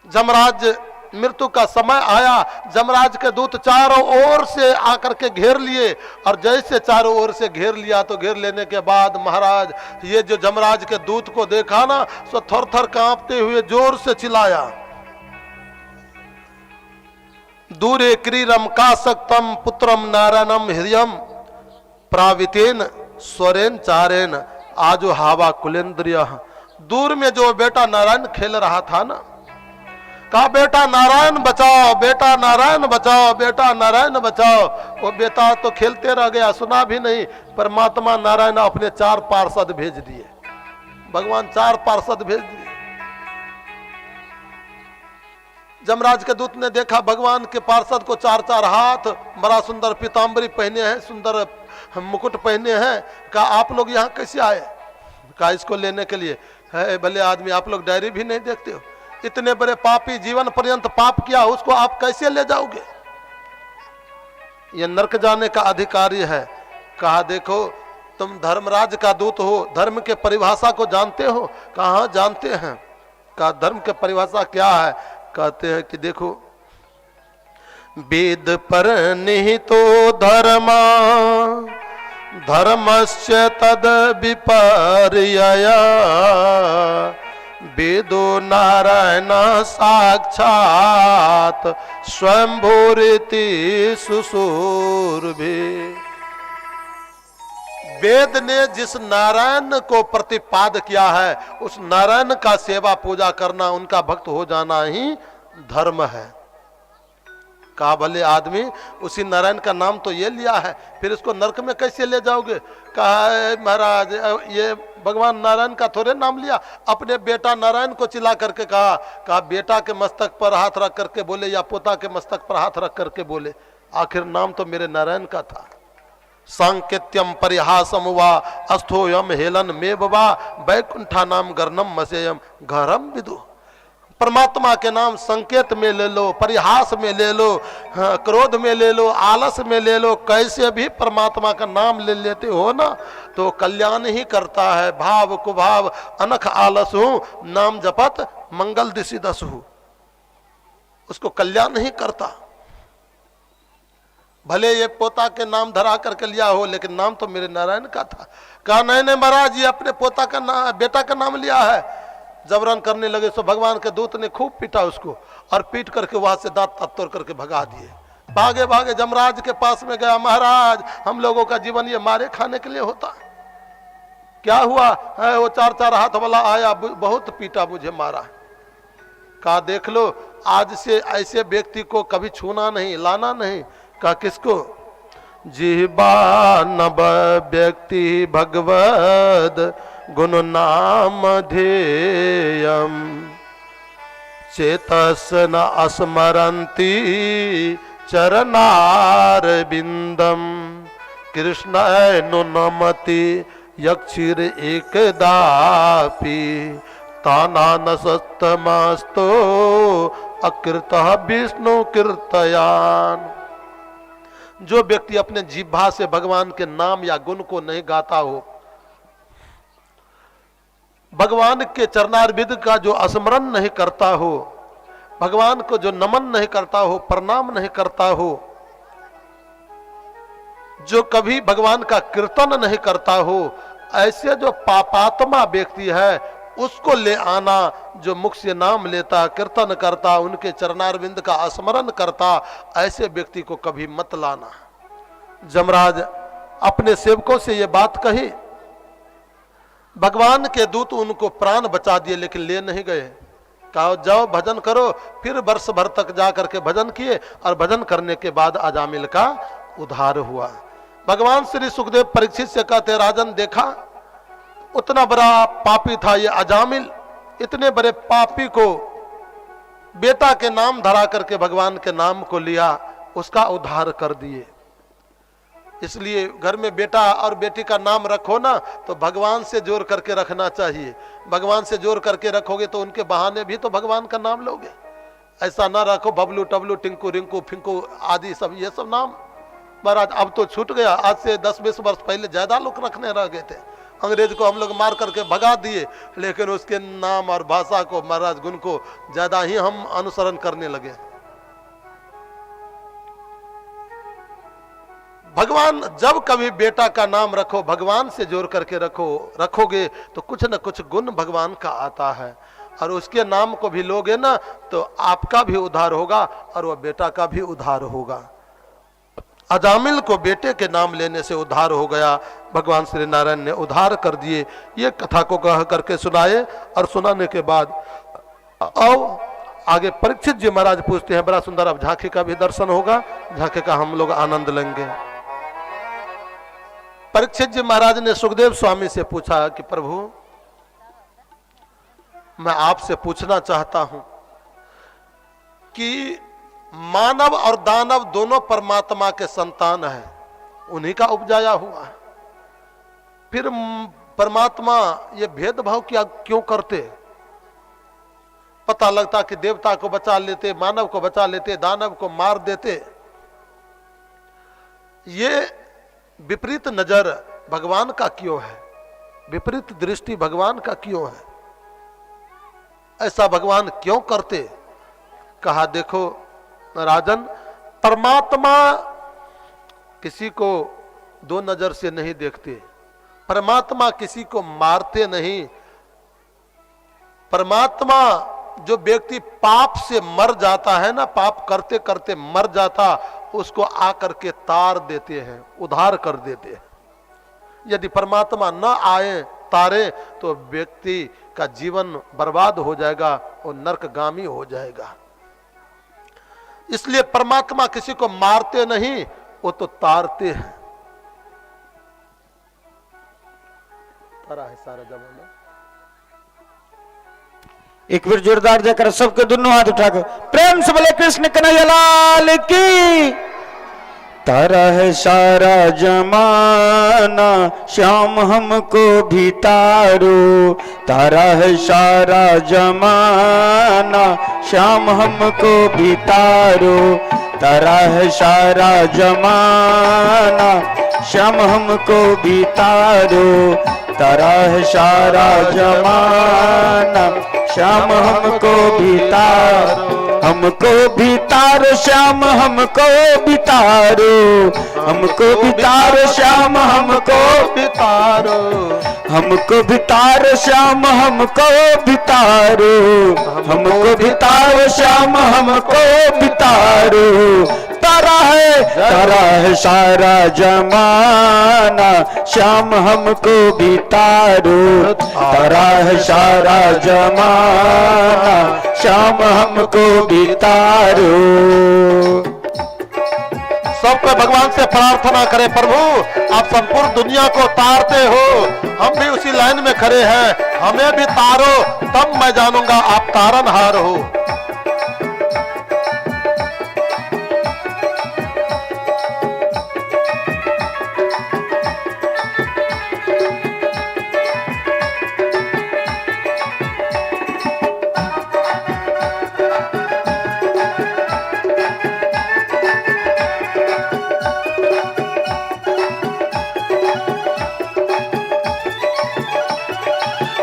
जमराज मृत्यु का समय आया, जमराज के दूत चारों ओर से आकर के घेर लिए, और जैसे चारों ओर से घेर लिया तो घेर लेने के बाद महाराज ये जो जमराज के दूत को देखा ना, सो थर थर कांपते हुए जोर से चिल्लाया, दूरे क्रीरम काशक्तम पुत्रम नारायणम हृदयम प्रावितेन स्वरेन चारेन आजो हावा कुलेन्द्रिय। दूर में जो बेटा नारायण खेल रहा था ना, कहा बेटा नारायण बचाओ, बेटा नारायण बचाओ, बेटा नारायण बचाओ। वो बेटा तो खेलते रह गया, सुना भी नहीं। परमात्मा नारायण अपने 4 पार्षद भेज दिए, भगवान 4 पार्षद भेज दिए। जमराज के दूत ने देखा भगवान के पार्षद को 4-4 हाथ, बड़ा सुंदर पीताम्बरी पहने हैं, सुंदर मुकुट पहने हैं। कहा आप लोग यहाँ कैसे आए? कहा इसको लेने के लिए। है भले आदमी, आप लोग डायरी भी नहीं देखते हो? इतने बड़े पापी, जीवन पर्यंत पाप किया, उसको आप कैसे ले जाओगे? ये नरक जाने का अधिकारी है। कहा देखो तुम धर्मराज का दूत हो, धर्म के परिभाषा को जानते हो? कहा जानते हैं। कहा धर्म के परिभाषा क्या है? कहते हैं कि देखो वेद पर निहितो धर्मा धर्मस्य तद विपर्यया वेदो नारायण साक्षात स्वयंभूरिति सुसूर्भि। वेद ने जिस नारायण को प्रतिपाद किया है, उस नारायण का सेवा पूजा करना, उनका भक्त हो जाना ही धर्म है। कहा भले आदमी, उसी नारायण का नाम तो ये लिया है, फिर इसको नरक में कैसे ले जाओगे? कहा महाराज ये भगवान नारायण का थोड़े नाम लिया, अपने बेटा नारायण को चिल्ला करके कहा बेटा के मस्तक पर हाथ रख करके बोले या पोता के मस्तक पर हाथ रख करके बोले, आखिर नाम तो मेरे नारायण का था। सांकेत्यम परिहासम वा अस्थोयम हेलन में बबा वैकुंठा नाम गर्णम मसेयम घरम विदु। परमात्मा के नाम संकेत में ले लो, परिहास में ले लो, क्रोध में ले लो, आलस में ले लो, कैसे भी परमात्मा का नाम ले लेते हो ना तो कल्याण ही करता है। भाव कुभाव अनख आलस हूं, नाम जपत मंगल दिशि दस हूं, उसको कल्याण ही करता। भले ये पोता के नाम धरा करके लिया हो, लेकिन नाम तो मेरे नारायण का था। कहा नहीं महाराज ये अपने पोता का नाम, बेटा का नाम लिया है। जबरन करने लगे सो भगवान के दूत ने खूब पीटा उसको, और पीट करके वहां से दांत तोड़ करके भगा दिए। भागे भागे जमराज के पास में गया, महाराज हम लोगों का जीवन ये मारे खाने के लिए होता, क्या हुआ है? वो 4-4 हाथ वाला आया, बहुत पीटा, मुझे मारा। कहा देख लो आज से ऐसे व्यक्ति को कभी छूना नहीं, लाना नहीं। कहा किसको? जिह्वा नभ व्यक्ति भगवद गुण नाम ध्येयम चेतस न अस्मरन्ति चरणार बिंदम कृष्ण नमति यक्षिर एकदापि तानान सस्तमस्तो अकृत विष्णु कीर्तयान। जो व्यक्ति अपने जिह्वा से भगवान के नाम या गुण को नहीं गाता हो, भगवान के चरणारविंद का जो स्मरण नहीं करता हो, भगवान को जो नमन नहीं करता हो, प्रणाम नहीं करता हो, जो कभी भगवान का कीर्तन नहीं करता हो, ऐसे जो पापात्मा व्यक्ति है उसको ले आना। जो मुख से नाम लेता, कीर्तन करता, उनके चरणारविंद का स्मरण करता, ऐसे व्यक्ति को कभी मत लाना। जमराज अपने सेवकों से ये बात कही, भगवान के दूत उनको प्राण बचा दिए, लेकिन ले नहीं गए। कहा जाओ भजन करो। फिर वर्ष भर तक जा करके भजन किए, और भजन करने के बाद अजामिल का उद्धार हुआ। भगवान श्री सुखदेव परीक्षित से कहते राजन देखा उतना बड़ा पापी था ये अजामिल, इतने बड़े पापी को बेटा के नाम धरा करके भगवान के नाम को लिया, उसका उद्धार कर दिए। इसलिए घर में बेटा और बेटी का नाम रखो ना तो भगवान से जोड़ करके रखना चाहिए। भगवान से जोड़ करके रखोगे तो उनके बहाने भी तो भगवान का नाम लोगे। ऐसा ना रखो बबलू टबलू टिंकू रिंकू फिंकू आदि सब, ये सब नाम महाराज अब तो छूट गया। आज से 10-20 वर्ष पहले ज्यादा लोग रखने रह गए थे। अंग्रेज को हम लोग मार करके भगा दिए, लेकिन उसके नाम और भाषा को, महाराज गुण को ज्यादा ही हम अनुसरण करने लगे। भगवान, जब कभी बेटा का नाम रखो भगवान से जोड़ करके रखोगे तो कुछ न कुछ गुण भगवान का आता है, और उसके नाम को भी लोगे ना तो आपका भी उद्धार होगा और वह बेटा का भी उद्धार होगा। अजामिल को बेटे के नाम लेने से उद्धार हो गया, भगवान श्री नारायण ने उद्धार कर दिए। ये कथा को कह करके सुनाए, और सुनाने के बाद आओ आगे परीक्षित जी महाराज पूछते हैं। बड़ा सुंदर, अब झांकी का भी दर्शन होगा, झांकी का हम लोग आनंद लेंगे। परीक्षित जी महाराज ने सुखदेव स्वामी से पूछा कि प्रभु, मैं आपसे पूछना चाहता हूं कि मानव और दानव दोनों परमात्मा के संतान हैं, उन्हीं का उपजाया हुआ है, फिर परमात्मा ये भेदभाव क्या क्यों करते? पता लगता कि देवता को बचा लेते, मानव को बचा लेते, दानव को मार देते। ये विपरीत नजर भगवान का क्यों है? विपरीत दृष्टि भगवान का क्यों है? ऐसा भगवान क्यों करते? कहा देखो राजन, परमात्मा किसी को दो नजर से नहीं देखते, परमात्मा किसी को मारते नहीं। परमात्मा, जो व्यक्ति पाप से मर जाता है ना, पाप करते करते मर जाता, उसको आकर के तार देते हैं, उद्धार कर देते हैं। यदि परमात्मा न आए तारे तो व्यक्ति का जीवन बर्बाद हो जाएगा और नरकगामी हो जाएगा। इसलिए परमात्मा किसी को मारते नहीं, वो तो तारते हैं। तारा है सारा जमाना। एक बार जोरदार जयकार सबके दोनों हाथ उठाकर प्रेम से बोले कृष्ण कन्हैया लाल की। तारा है सारा जमाना, श्याम हमको भी तारो। तारा है सारा जमाना, श्याम हमको भी तारो। तारा है सारा जमाना, श्याम हमको भी तारो। तारा है सारा जमाना, श्याम हमको भी तारो। हमको भी तारो श्याम हमको भी तारो। हमको भी तारो श्याम हमको भी तारो। हमको भी तारो श्याम हमको भी तारो। हमको भी तारो श्याम हमको भी तारो। तारा है सारा जमाना, श्याम हमको भी तारो। तारा है सारा जमाना, श्याम हमको भी तारो। सब पे भगवान से प्रार्थना करें, प्रभु आप संपूर्ण दुनिया को तारते हो, हम भी उसी लाइन में खड़े हैं, हमें भी तारो, तब मैं जानूंगा आप तारनहार हो।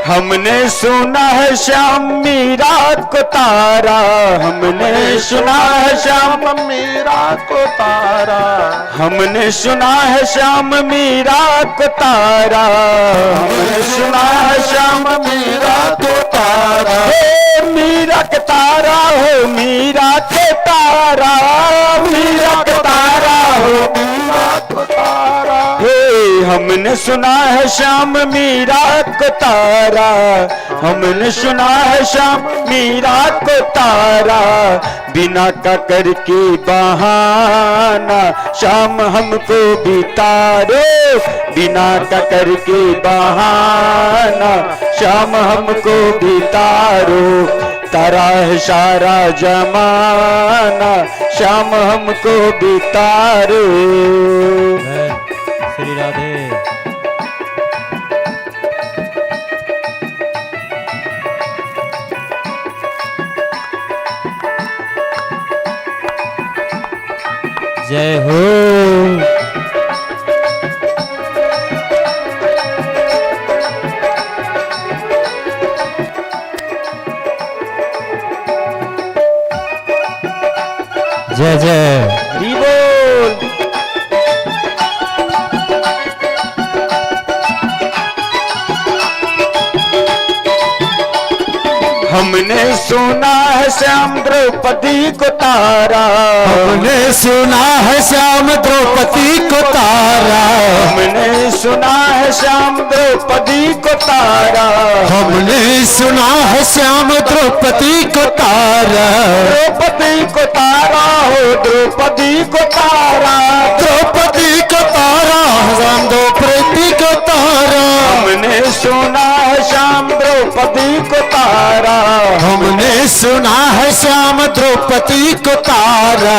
हमने सुना है श्याम मीरा को तारा। हमने सुना है श्याम मीरा को तारा। हमने सुना है श्याम मीरा को तारा। हमने सुना है श्याम मीरा को तारा। हो मीरा के तारा, हो मीरा के तारा। मीरा के तारा, हो मीरा को तारा। हमने सुना है श्याम मीरा को तारा। हमने सुना है श्याम मीरा को तारा। बिना का करके बहाना, श्याम हमको भी तारो। बिना का करके बहाना, श्याम हमको भी तारो। तारा है सारा जमाना, श्याम हमको भी तारो। श्री राधे। जय हो। जय जय हरि बोल। हमने सुना है श्याम द्रौपदी को तारा, हमने सुना है श्याम द्रौपदी को तारा, हमने सुना है श्याम द्रौपदी को तारा, हमने सुना है श्याम द्रौपदी को तारा, द्रौपदी को तारा हो द्रौपदी को तारा, द्रौपदी को तारा श्याम द्रौपदी को तारा, हमने सुना है श्याम द्रौपदी को तारा, हमने सुना है श्याम द्रौपदी को तारा,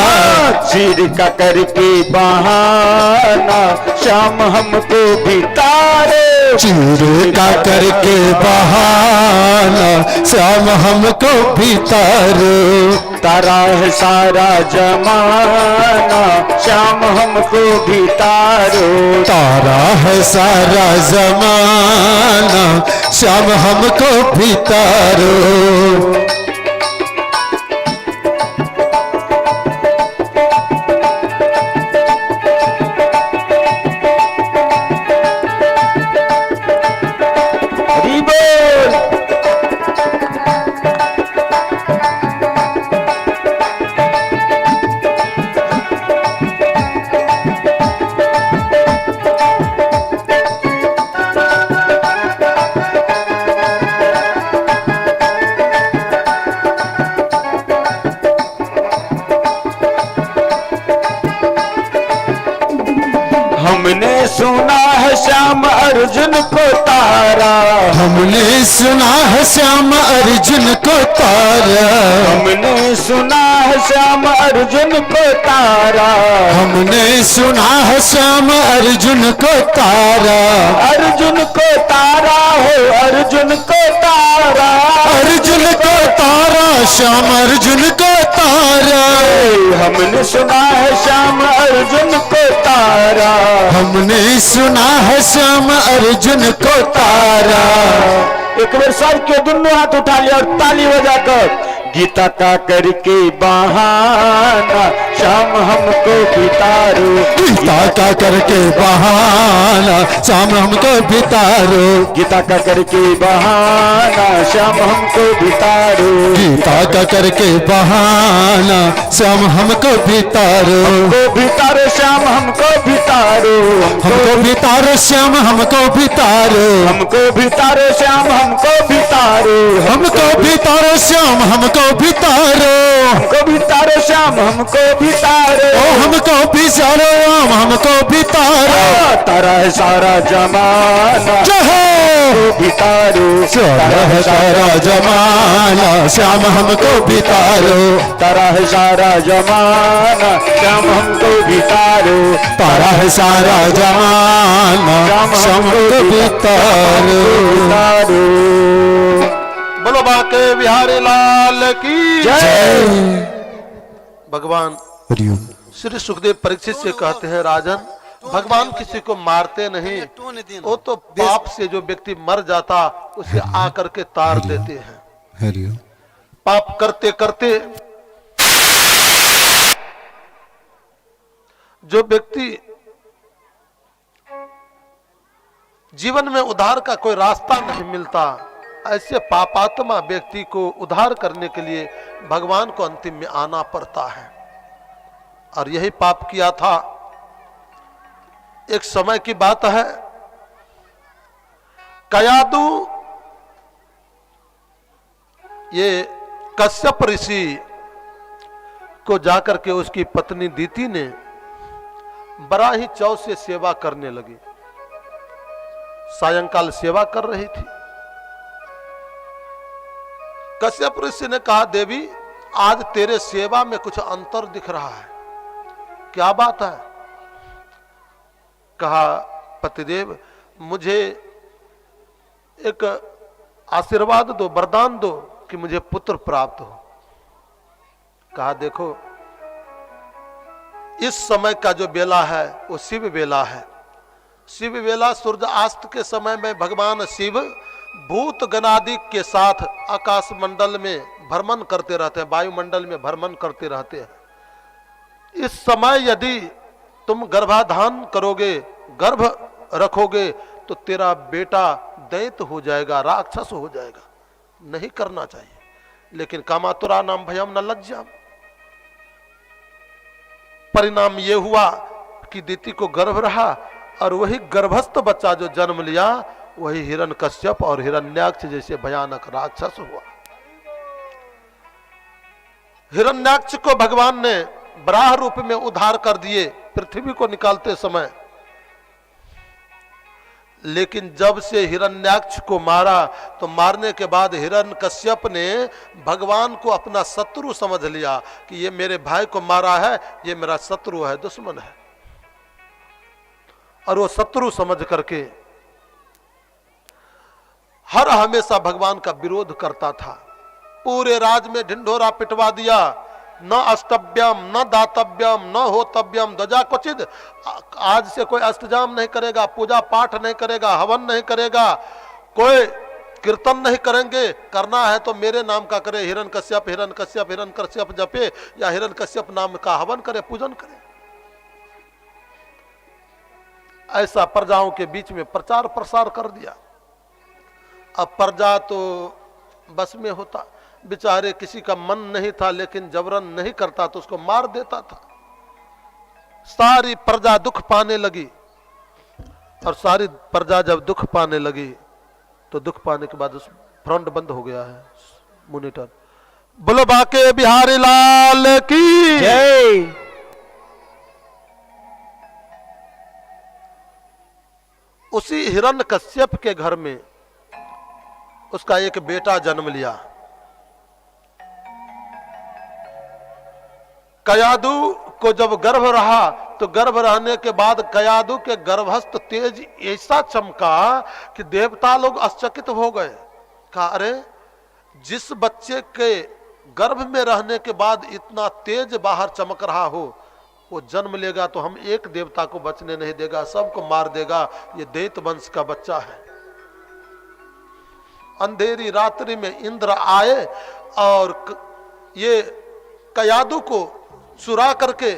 चीर का करके बहाना श्याम हमको भी तारे, चीर का करके बहाना श्याम हमको भी तारो, तारा है सारा जमाना श्याम हमको भी तारो, तारा है सारा जमाना श्याम हमको भी तारो। हरि बोल। हमने सुना है श्याम अर्जुन को तारा, हमने सुना है श्याम अर्जुन को तारा, हमने सुना है श्याम अर्जुन को तारा, हमने सुना है श्याम अर्जुन को तारा, अर्जुन को तारा हो अर्जुन को तारा, अर्जुन को तारा श्याम अर्जुन को तारा, हमने सुना है श्याम अर्जुन को तारा, हमने सुना है श्याम अर्जुन को तारा। एक बार सबके दोनों हाथ उठा लिया और ताली बजाकर गीता का करके बहाना श्याम हमको भी तारो, गीता का करके बहाना श्याम हमको भी तारो, गीता का करके बहाना श्याम हमको भी तारो, गीता का करके बहाना श्याम हमको भी तारो, हमको भी तारो श्याम हमको भी तारो, हमको भी तारो श्याम हमको भी तारो, हमको भी तारो श्याम हमको भी तारो, हमको भी तारो श्याम हमको भी तारो, हमको भी तारो श्याम हमको भी तारो, ओ हमको भी सारो राम हमको भी तारो, तारा है सारा जमाना जय हो। भी तारो, सारा है सारा जमाना श्याम हमको भी तारो, तारा है सारा जमाना श्याम हमको भी तारो, तारा है सारा जमाना श्याम हमको भी तारो। तारो। बोलो बाके बिहारी लाल की जय। भगवान हरिओम। श्री सुखदेव परीक्षित से कहते हैं, राजन भगवान किसी को मारते नहीं, वो तो पाप से जो व्यक्ति मर जाता उसे आकर के तार देते हैं। हरिओम। पाप करते करते जो व्यक्ति जीवन में उद्धार का कोई रास्ता नहीं मिलता, ऐसे पापात्मा व्यक्ति को उद्धार करने के लिए भगवान को अंतिम में आना पड़ता है। और यही पाप किया था। एक समय की बात है, कयादु ये कश्यप ऋषि को जाकर के उसकी पत्नी दीति ने बड़ा ही चाव से सेवा करने लगी। सायंकाल सेवा कर रही थी। कश्यप ऋषि ने कहा, देवी आज तेरे सेवा में कुछ अंतर दिख रहा है, क्या बात है? कहा पतिदेव मुझे एक आशीर्वाद दो, वरदान दो कि मुझे पुत्र प्राप्त हो। कहा देखो इस समय का जो बेला है वो शिव बेला है। शिव बेला सूर्य अस्त के समय में भगवान शिव भूत गणादि के साथ आकाश मंडल में भ्रमण करते रहते हैं, वायुमंडल में भ्रमण करते रहते हैं। इस समय यदि तुम गर्भाधान करोगे, गर्भ रखोगे, तो तेरा बेटा दैत्य हो जाएगा, राक्षस हो जाएगा, नहीं करना चाहिए। लेकिन कामातुरा नाम भयम न लज्जाम। परिणाम ये हुआ कि दीति को गर्भ रहा और वही गर्भस्थ बच्चा जो जन्म लिया वही हिरण्यकश्यप और हिरण्याक्ष जैसे भयानक राक्षस हुआ। हिरण्याक्ष को भगवान ने वराह रूप में उद्धार कर दिए पृथ्वी को निकालते समय। लेकिन जब से हिरण्याक्ष को मारा तो मारने के बाद हिरण्यकश्यप ने भगवान को अपना शत्रु समझ लिया कि ये मेरे भाई को मारा है, ये मेरा शत्रु है, दुश्मन है। और वो शत्रु समझ करके हर हमेशा भगवान का विरोध करता था। पूरे राज में ढिंढोरा पिटवा दिया, न अष्टभ्यम न दातव्यम न होतव्यम ध्वजा क्वचित। आज से कोई अष्टजाम नहीं करेगा, पूजा पाठ नहीं करेगा, हवन नहीं करेगा, कोई कीर्तन नहीं करेंगे। करना है तो मेरे नाम का करे, हिरण्यकश्यप हिरण्यकश्यप हिरण्यकश्यप जपे या हिरण्यकश्यप नाम का हवन करे, पूजन करे। ऐसा प्रजाओं के बीच में प्रचार प्रसार कर दिया। अब प्रजा तो बस में होता, बेचारे किसी का मन नहीं था लेकिन जबरन नहीं करता तो उसको मार देता था। सारी प्रजा दुख पाने लगी और सारी प्रजा जब दुख पाने लगी तो दुख पाने के बाद उस फ्रंट बंद हो गया है। मॉनिटर बोलो बाके बिहारी लाल की जय। उसी हिरण्यकश्यप के घर में उसका एक बेटा जन्म लिया। कयादु को जब गर्भ रहा तो गर्भ रहने के बाद कयादु के गर्भस्थ तेज ऐसा चमका कि देवता लोग आश्चर्यचकित हो गए। कहा अरे जिस बच्चे के गर्भ में रहने के बाद इतना तेज बाहर चमक रहा हो, वो जन्म लेगा तो हम एक देवता को बचने नहीं देगा, सबको मार देगा, ये दैत्य वंश का बच्चा है। अंधेरी रात्रि में इंद्र आए और ये कयादु को चुरा करके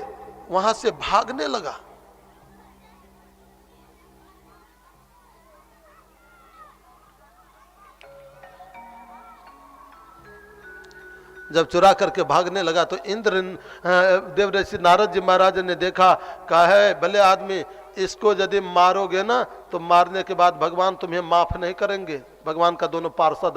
वहां से भागने लगा। जब चुरा करके भागने लगा तो इंद्र देवऋषि नारद जी महाराज ने देखा, कहा है भले आदमी, इसको यदि मारोगे ना तो मारने के बाद भगवान तुम्हें माफ नहीं करेंगे। भगवान का दोनों पार्षद